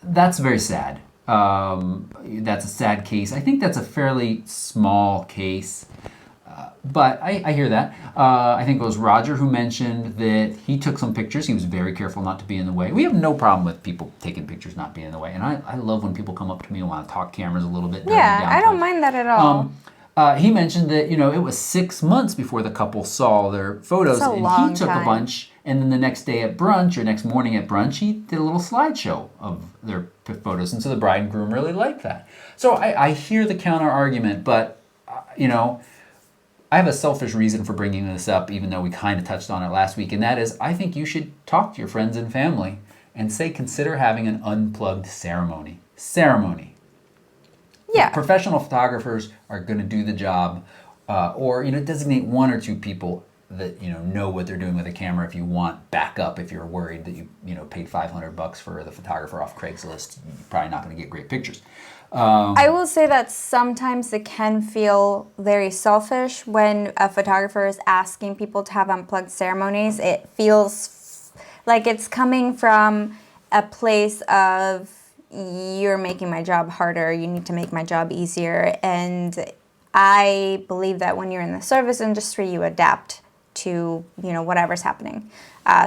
That's very sad. That's a sad case. I think that's a fairly small case. But I hear that. I think it was Roger who mentioned that he took some pictures. He was very careful not to be in the way. We have no problem with people taking pictures, not being in the way. And I love when people come up to me and want to talk cameras a little bit. Yeah, I don't mind that at all. He mentioned that, it was 6 months before the couple saw their photos. That's a and long he took time. a bunch. And then the next day at brunch or next morning at brunch, he did a little slideshow of their photos. And so the bride and groom really liked that. So I hear the counter argument, but, I have a selfish reason for bringing this up, even though we kind of touched on it last week. And that is, I think you should talk to your friends and family and say, consider having an unplugged ceremony. Yeah. Professional photographers are going to do the job, or designate one or two people that know what they're doing with a camera. If you want backup, if you're worried that you paid $500 for the photographer off Craigslist, you're probably not going to get great pictures. I will say that sometimes it can feel very selfish when a photographer is asking people to have unplugged ceremonies. It feels like it's coming from a place of, you're making my job harder, you need to make my job easier. And I believe that when you're in the service industry, you adapt to, whatever's happening.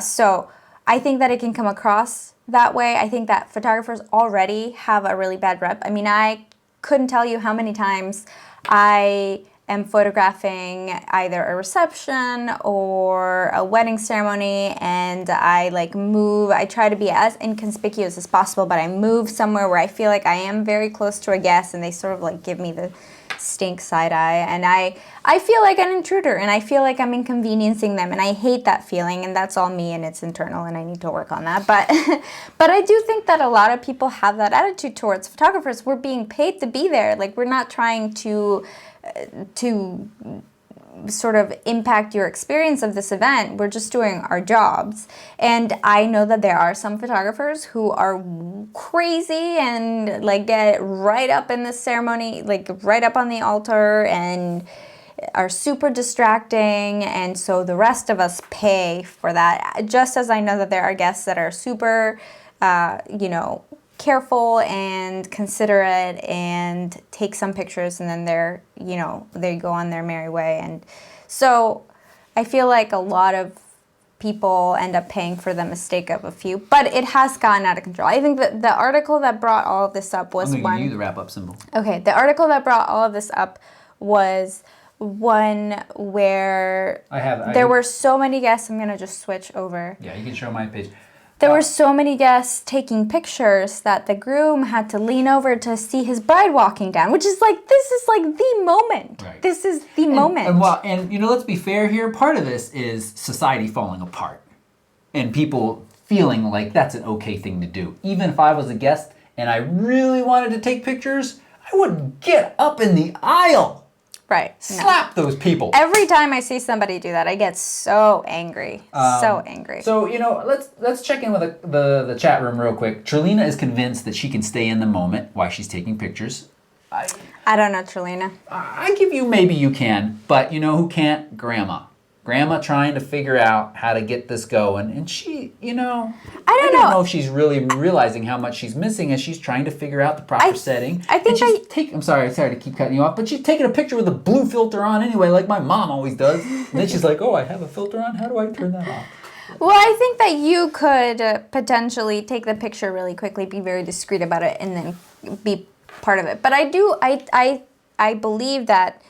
So I think that it can come across that way. I think that photographers already have a really bad rep. I couldn't tell you how many times I am photographing either a reception or a wedding ceremony and I try to be as inconspicuous as possible, but I move somewhere where I feel like I am very close to a guest and they sort of give me the stink side eye, and I feel like an intruder and I feel like I'm inconveniencing them, and I hate that feeling, and that's all me and it's internal and I need to work on that. But I do think that a lot of people have that attitude towards photographers. We're being paid to be there. We're not trying to sort of impact your experience of this event. We're just doing our jobs. And I know that there are some photographers who are crazy and get right up in the ceremony, right up on the altar, and are super distracting, and so the rest of us pay for that. Just as I know that there are guests that are super careful and considerate and take some pictures, and then they go on their merry way. And so I feel like a lot of people end up paying for the mistake of a few, but it has gotten out of control. I think that the article that brought all of this up was I'm going to give you the wrap-up symbol. Okay, the article that brought all of this up was one where there were so many guests. I'm going to just switch over. Yeah, you can show my page. There were so many guests taking pictures that the groom had to lean over to see his bride walking down, which is this is the moment. Right. This is the moment. And let's be fair here. Part of this is society falling apart and people feeling like that's an okay thing to do. Even if I was a guest and I really wanted to take pictures, I wouldn't get up in the aisle. Right. Slap those people. Every time I see somebody do that, I get so angry. So angry. So, let's check in with the chat room real quick. Trelina is convinced that she can stay in the moment while she's taking pictures. I don't know, Trelina. I give you maybe you can, but you know who can't? Grandma. Grandma trying to figure out how to get this going, and she, I don't know if she's really realizing how much she's missing as she's trying to figure out the proper setting. I think I'm sorry to keep cutting you off, but she's taking a picture with a blue filter on anyway, like my mom always does. And then she's like, "Oh, I have a filter on. How do I turn that off?" Well, I think that you could potentially take the picture really quickly, be very discreet about it, and then be part of it. But I believe that.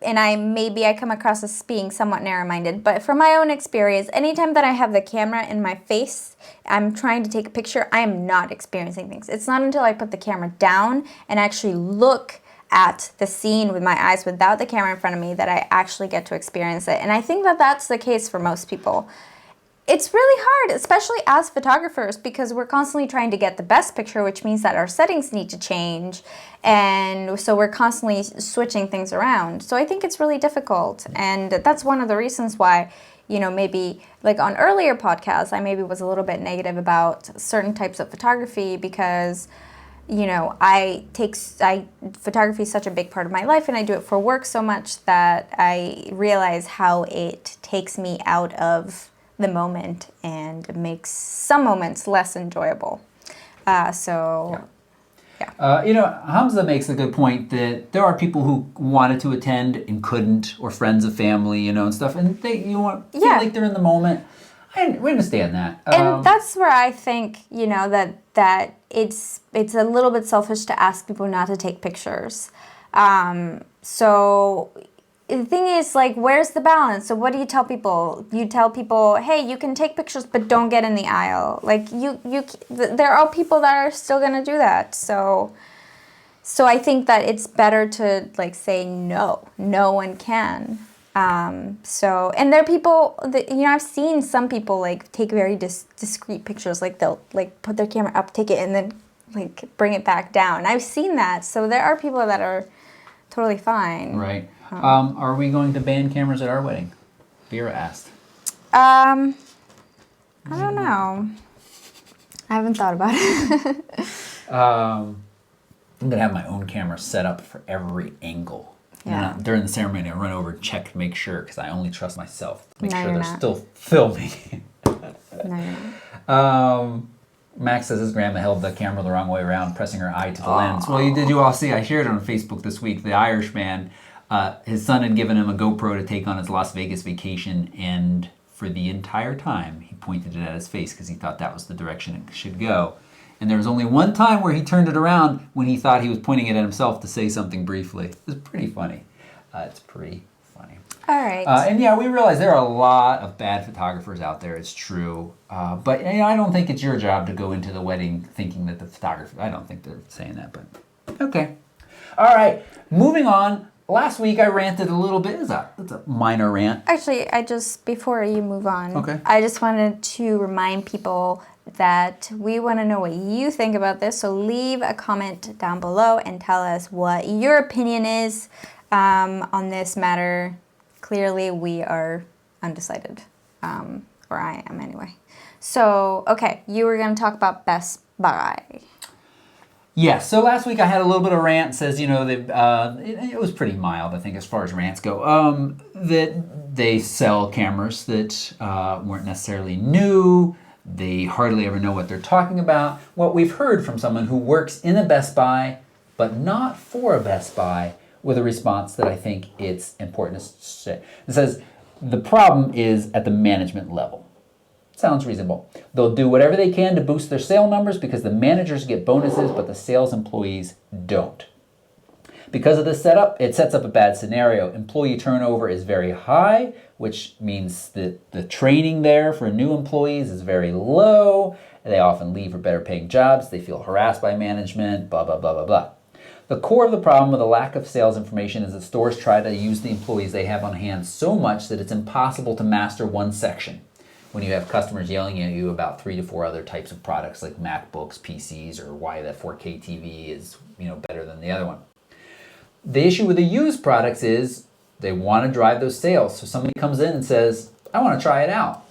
And maybe I come across as being somewhat narrow-minded, but from my own experience, anytime that I have the camera in my face, I'm trying to take a picture, I am not experiencing things. It's not until I put the camera down and actually look at the scene with my eyes without the camera in front of me that I actually get to experience it. And I think that that's the case for most people. It's really hard, especially as photographers, because we're constantly trying to get the best picture, which means that our settings need to change. And so we're constantly switching things around. So I think it's really difficult. And that's one of the reasons why, maybe like on earlier podcasts, I maybe was a little bit negative about certain types of photography because, photography is such a big part of my life and I do it for work so much that I realize how it takes me out of the moment and makes some moments less enjoyable. Yeah. Hamza makes a good point that there are people who wanted to attend and couldn't, or friends of family, and stuff, and they feel like they're in the moment. We understand that. And that's where I think, that it's a little bit selfish to ask people not to take pictures. So the thing is, like, where's the balance? So what do you tell people? You tell people, hey, you can take pictures, but don't get in the aisle. Like, there are people that are still going to do that. So I think that it's better to, like, say no. No one can. And there are people that, I've seen some people, like, take very discreet pictures. Like, they'll, like, put their camera up, take it, and then, like, bring it back down. I've seen that. So there are people that are totally fine. Right. Are we going to ban cameras at our wedding? Vera asked. I don't know. I haven't thought about it. I'm going to have my own camera set up for every angle. Yeah. During the ceremony, I run over and check to make sure, because I only trust myself to make No, sure you're they're not. still filming. No, you're not. Max says his grandma held the camera the wrong way around, pressing her eye to the lens. Well, did you all see? I shared it on Facebook this week. The Irishman, his son had given him a GoPro to take on his Las Vegas vacation, and for the entire time, he pointed it at his face because he thought that was the direction it should go. And there was only one time where he turned it around when he thought he was pointing it at himself to say something briefly. It was pretty funny. It's pretty funny. All right. And yeah, we realize there are a lot of bad photographers out there. It's true. But I don't think it's your job to go into the wedding thinking that the photographer... I don't think they're saying that, but... Okay. All right. Moving on. Last week I ranted a little bit. It's a minor rant. Actually, before you move on, Okay. I just wanted to remind people that we want to know what you think about this. So leave a comment down below and tell us what your opinion is on this matter. Clearly, we are undecided, or I am anyway. So, okay, you were going to talk about Best Buy. Yeah, so last week I had a little bit of rant. Says, it was pretty mild, I think, as far as rants go. That they sell cameras that weren't necessarily new. They hardly ever know what they're talking about. What we've heard from someone who works in a Best Buy, but not for a Best Buy, with a response that I think it's important to say. It says, the problem is at the management level. Sounds reasonable. They'll do whatever they can to boost their sale numbers because the managers get bonuses, but the sales employees don't. Because of this setup, it sets up a bad scenario. Employee turnover is very high, which means that the training there for new employees is very low. They often leave for better paying jobs. They feel harassed by management, blah, blah, blah, blah, blah. The core of the problem with the lack of sales information is that stores try to use the employees they have on hand so much that it's impossible to master one section. when you have customers yelling at you about 3 to 4 other types of products like MacBooks, PCs, or why that 4K TV is, better than the other one. The issue with the used products is they want to drive those sales. So somebody comes in and says, I want to try it out.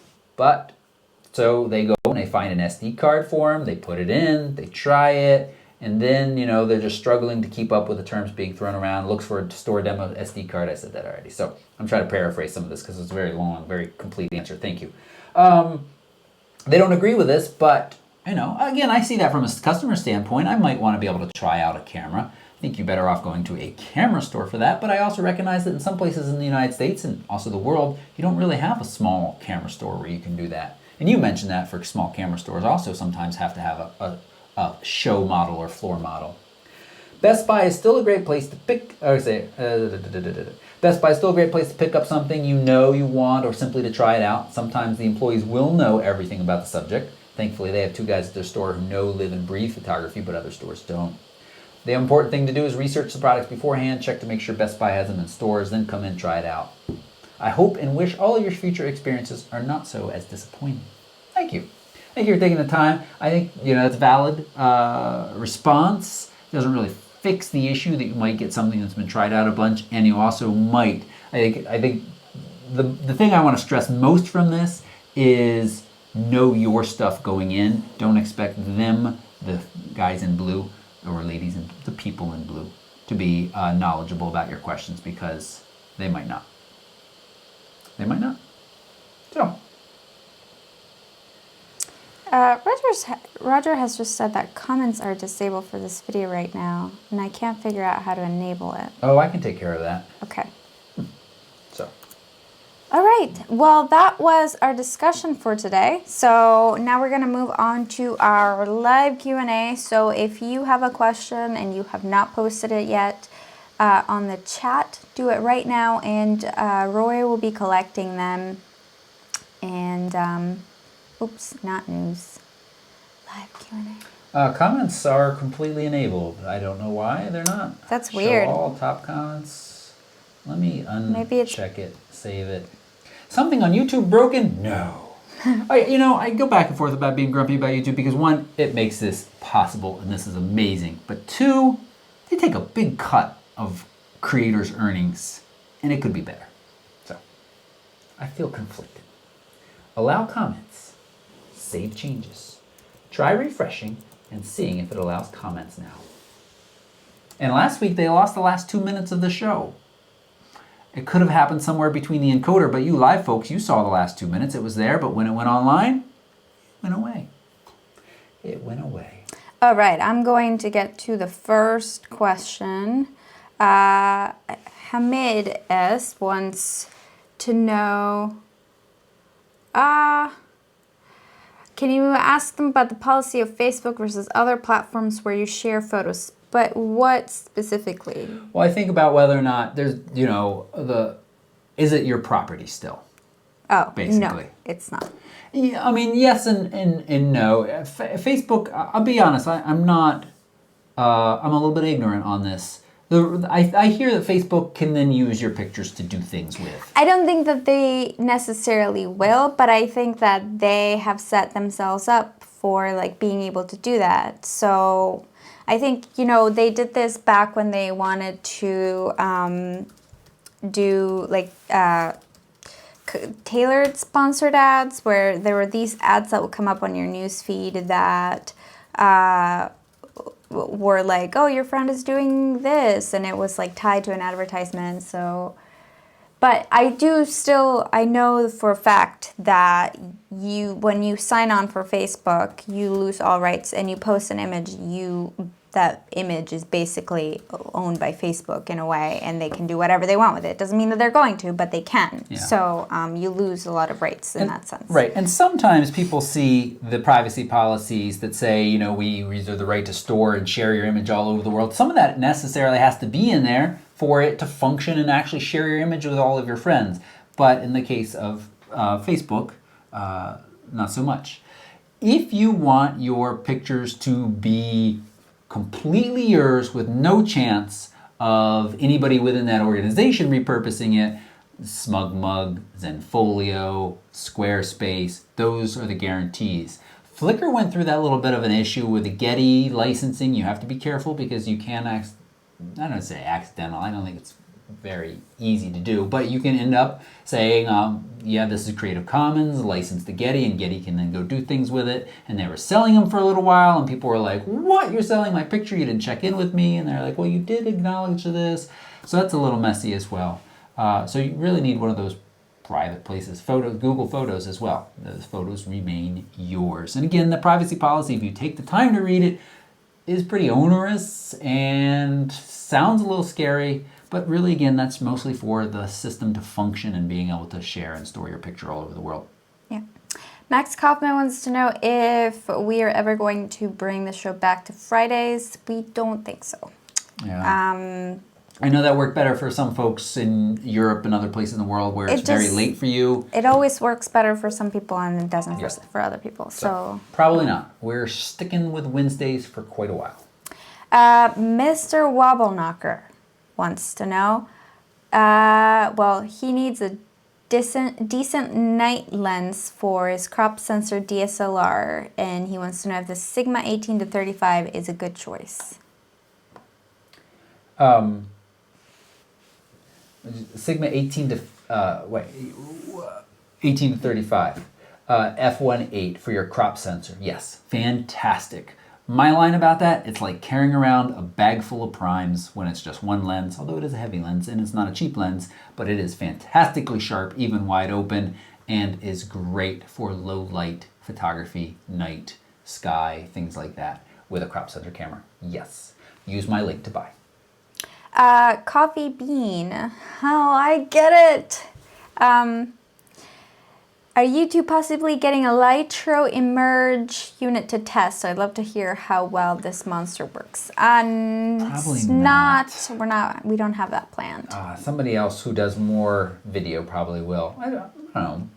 So they go and they find an SD card for them, they put it in, they try it, and then, they're just struggling to keep up with the terms being thrown around, looks for a store demo SD card. I said that already. So I'm trying to paraphrase some of this because it's a very long, very complete answer. Thank you. They don't agree with this, but, again, I see that from a customer standpoint. I might want to be able to try out a camera. I think you're better off going to a camera store for that, but I also recognize that in some places in the United States and also the world, you don't really have a small camera store where you can do that. And you mentioned that for small camera stores also sometimes have to have a show model or floor model. Best Buy is still a great place to pick up something you want or simply to try it out. Sometimes the employees will know everything about the subject. Thankfully, they have 2 guys at their store who know, live, and breathe photography, but other stores don't. The important thing to do is research the products beforehand, check to make sure Best Buy has them in stores, then come in and try it out. I hope and wish all of your future experiences are not so as disappointing. Thank you. Thank you for taking the time. I think, that's a valid response. It doesn't really fix the issue that you might get something that's been tried out a bunch, and you also might. I think the thing I want to stress most from this is know your stuff going in. Don't expect them, the guys in blue, or ladies and the people in blue, to be knowledgeable about your questions because they might not. They might not. So. Roger has just said that comments are disabled for this video right now, and I can't figure out how to enable it. Oh, I can take care of that. Okay. So. All right. Well, that was our discussion for today. So now we're going to move on to our live Q&A. So if you have a question and you have not posted it yet on the chat, do it right now, and Roy will be collecting them. And oops, not news. Live Q&A. Comments are completely enabled. I don't know why they're not. That's weird. Show all top comments. Let me uncheck it, save it. Something on YouTube broken? No. I go back and forth about being grumpy about YouTube because 1, it makes this possible and this is amazing. But 2, they take a big cut of creators' earnings and it could be better. So, I feel conflicted. Allow comments. Save changes. Try refreshing and seeing if it allows comments now. And last week they lost the last 2 minutes of the show. It could have happened somewhere between the encoder, but you live folks, you saw the last 2 minutes. It was there, but when it went online, it went away. It went away. All right, I'm going to get to the first question. Hamid S. wants to know, can you ask them about the policy of Facebook versus other platforms where you share photos? But what specifically? Well, I think about whether or not there's, is it your property still? Oh, basically. No, it's not. Yeah, I mean, yes and no. Facebook, I'll be honest, I'm not, I'm a little bit ignorant on this. I hear that Facebook can then use your pictures to do things with. I don't think that they necessarily will, but I think that they have set themselves up for being able to do that. So I think, they did this back when they wanted to do tailored sponsored ads, where there were these ads that would come up on your news feed that were like, oh, your friend is doing this, and it was tied to an advertisement. So, but I know for a fact that when you sign on for Facebook, you lose all rights, and you post an image, that image is basically owned by Facebook in a way, and they can do whatever they want with it. Doesn't mean that they're going to, but they can. Yeah. So you lose a lot of rights in that sense. Right, and sometimes people see the privacy policies that say, we reserve the right to store and share your image all over the world. Some of that necessarily has to be in there for it to function and actually share your image with all of your friends. But in the case of Facebook, not so much. If you want your pictures to be completely yours with no chance of anybody within that organization repurposing it, SmugMug, Zenfolio, Squarespace, those are the guarantees. Flickr went through that little bit of an issue with the Getty licensing. You have to be careful because you can, I don't want to say accidental, I don't think it's very easy to do, but you can end up saying, yeah, this is Creative Commons, licensed to Getty, and Getty can then go do things with it. And they were selling them for a little while, and people were like, what? You're selling my picture? You didn't check in with me? And they're like, well, you did acknowledge this. So that's a little messy as well. So you really need one of those private places. Google Photos as well. Those photos remain yours. And again, the privacy policy, if you take the time to read it, is pretty onerous and sounds a little scary. But really, again, that's mostly for the system to function and being able to share and store your picture all over the world. Yeah. Max Kaufman wants to know if we are ever going to bring the show back to Fridays. We don't think so. Yeah. I know that worked better for some folks in Europe and other places in the world where it's very late for you. It always works better for some people and it doesn't for other people. So probably not. We're sticking with Wednesdays for quite a while. Mr. Wobblenknocker wants to know. Well, he needs a decent night lens for his crop sensor DSLR, and he wants to know if the Sigma 18-35 is a good choice. Sigma 18 to 35, f1.8 for your crop sensor. Yes, fantastic. My line about that, it's like carrying around a bag full of primes when it's just one lens, although it is a heavy lens and it's not a cheap lens, but it is fantastically sharp, even wide open, and is great for low light photography, night, sky, things like that with a crop sensor camera. Yes, use my link to buy. Coffee Bean. Oh, I get it. Are you two possibly getting a Litro Emerge unit to test? I'd love to hear how well this monster works. Probably not. We don't have that planned. Somebody else who does more video probably will. I don't know.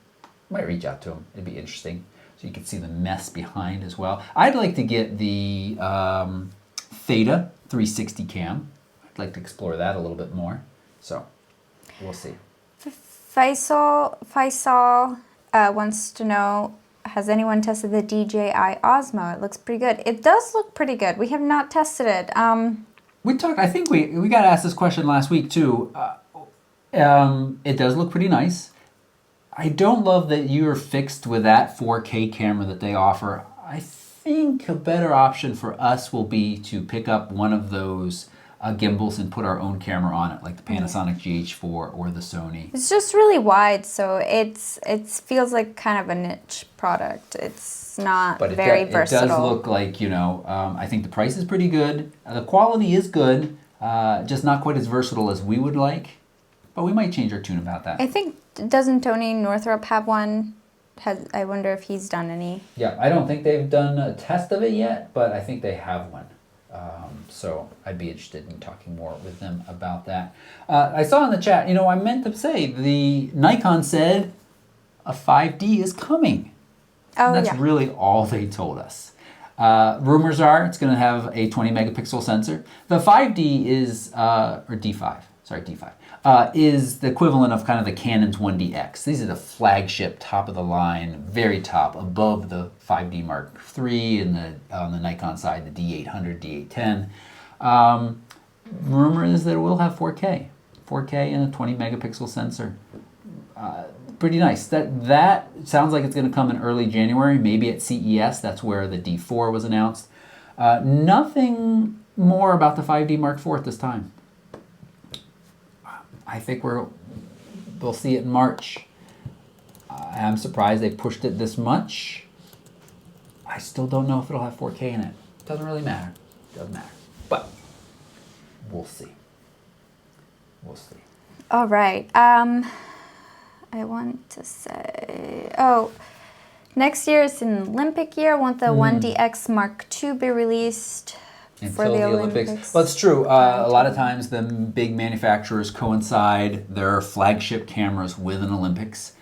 Might reach out to him. It'd be interesting. So you can see the mess behind as well. I'd like to get the Theta 360 cam. I'd like to explore that a little bit more. So we'll see. Faisal wants to know, has anyone tested the DJI Osmo? It looks pretty good. It does look pretty good. We have not tested it. I think we got asked this question last week too. It does look pretty nice. I don't love that you're fixed with that 4K camera that they offer. I think a better option for us will be to pick up one of those gimbals and put our own camera on it, like the Panasonic GH4 or the Sony. It's just really wide, so it feels like kind of a niche product. It's not very versatile. It does look like, I think the price is pretty good. The quality is good, just not quite as versatile as we would like. But we might change our tune about that. I think, doesn't Tony Northrup have one? I wonder if he's done any. Yeah, I don't think they've done a test of it yet, but I think they have one. So I'd be interested in talking more with them about that. I saw in the chat, I meant to say, the Nikon said a 5D is coming. Oh, and that's really all they told us. Rumors are it's going to have a 20 megapixel sensor. The 5D is, D5, is the equivalent of kind of the Canon's 1DX. These are the flagship, top of the line, very top, above the 5D Mark III, and on the Nikon side, the D800, D810. Rumor is that it will have 4K and a 20 megapixel sensor. Pretty nice. That sounds like it's going to come in early January, maybe at CES. That's where the D4 was announced. Nothing more about the 5D Mark IV at this time. I think we'll see it in March. I'm surprised they pushed it this much. I still don't know if it'll have 4K in it. Doesn't really matter. Doesn't matter. But we'll see. We'll see. All right. I want to say, next year is an Olympic year. I want the 1DX Mark II be released for the Olympics. Well, it's true. A lot of times the big manufacturers coincide their flagship cameras with an Olympics.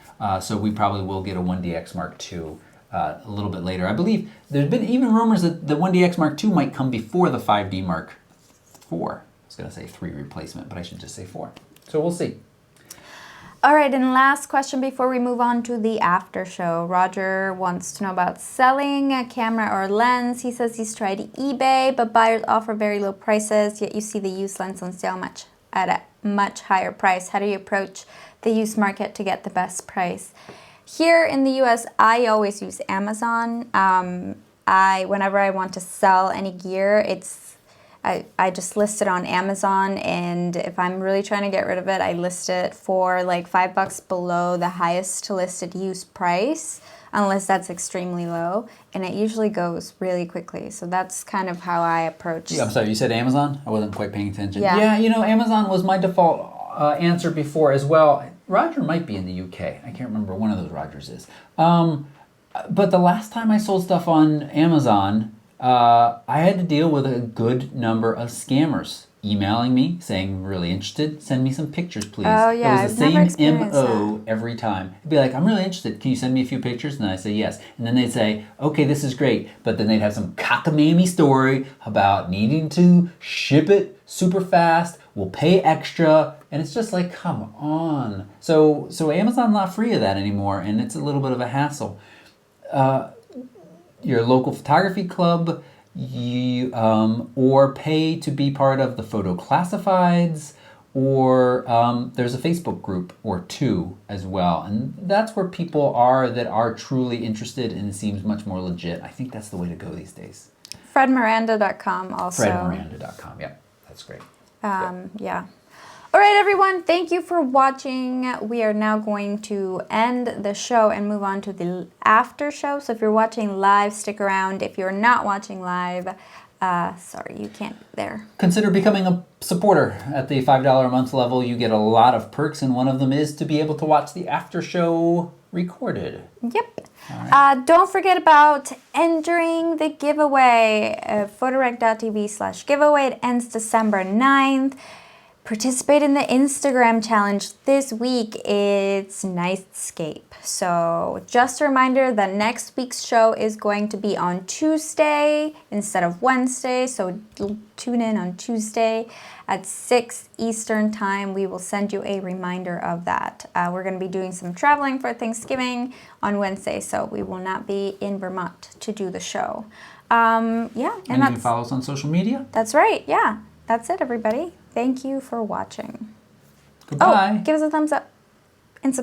So we probably will get a 1DX Mark II a little bit later. I believe there's been even rumors that the 1DX Mark II might come before the 5D Mark IV. I was going to say 3 replacement, but I should just say 4. So we'll see. All right, and last question before we move on to the after show. Roger wants to know about selling a camera or lens. He says he's tried eBay, but buyers offer very low prices, yet you see the used lens on sale at a much higher price. How do you approach the used market to get the best price? Here in the US, I always use Amazon. Whenever I want to sell any gear, I just list it on Amazon, and if I'm really trying to get rid of it, I list it for like $5 below the highest listed used price, unless that's extremely low, and it usually goes really quickly. So that's kind of how I approach. Yeah, I'm sorry, you said Amazon? I wasn't quite paying attention. Yeah. Yeah, Amazon was my default answer before as well. Roger might be in the UK. I can't remember. One of those Rogers is. But the last time I sold stuff on Amazon, I had to deal with a good number of scammers emailing me saying, "I'm really interested. Send me some pictures, please." Oh, yeah, It was the same MO every time. It'd be like, "I'm really interested. Can you send me a few pictures?" And I say yes. And then they'd say, "Okay, this is great." But then they'd have some cockamamie story about needing to ship it super fast. We'll pay extra. And it's just like, come on. So Amazon's not free of that anymore, and it's a little bit of a hassle. Your local photography club, or pay to be part of the photo classifieds, or there's a Facebook group or two as well. And that's where people are that are truly interested, and it seems much more legit. I think that's the way to go these days. FredMiranda.com also. FredMiranda.com, yeah, that's great. Yeah. All right, everyone, thank you for watching. We are now going to end the show and move on to the after show. So if you're watching live, stick around. If you're not watching live, sorry, you can't be there. Consider becoming a supporter at the $5 a month level. You get a lot of perks, and one of them is to be able to watch the after show recorded. Yep. Right. Don't forget about entering the giveaway, photorec.tv/giveaway. It ends December 9th. Participate in the Instagram challenge this week. It's Nightscape. So just a reminder that next week's show is going to be on Tuesday instead of Wednesday. So tune in on Tuesday at 6 Eastern time. We will send you a reminder of that. We're going to be doing some traveling for Thanksgiving on Wednesday, so we will not be in Vermont to do the show. And you can follow us on social media. That's right. Yeah. That's it, everybody. Thank you for watching. Goodbye. Oh, give us a thumbs up and subscribe.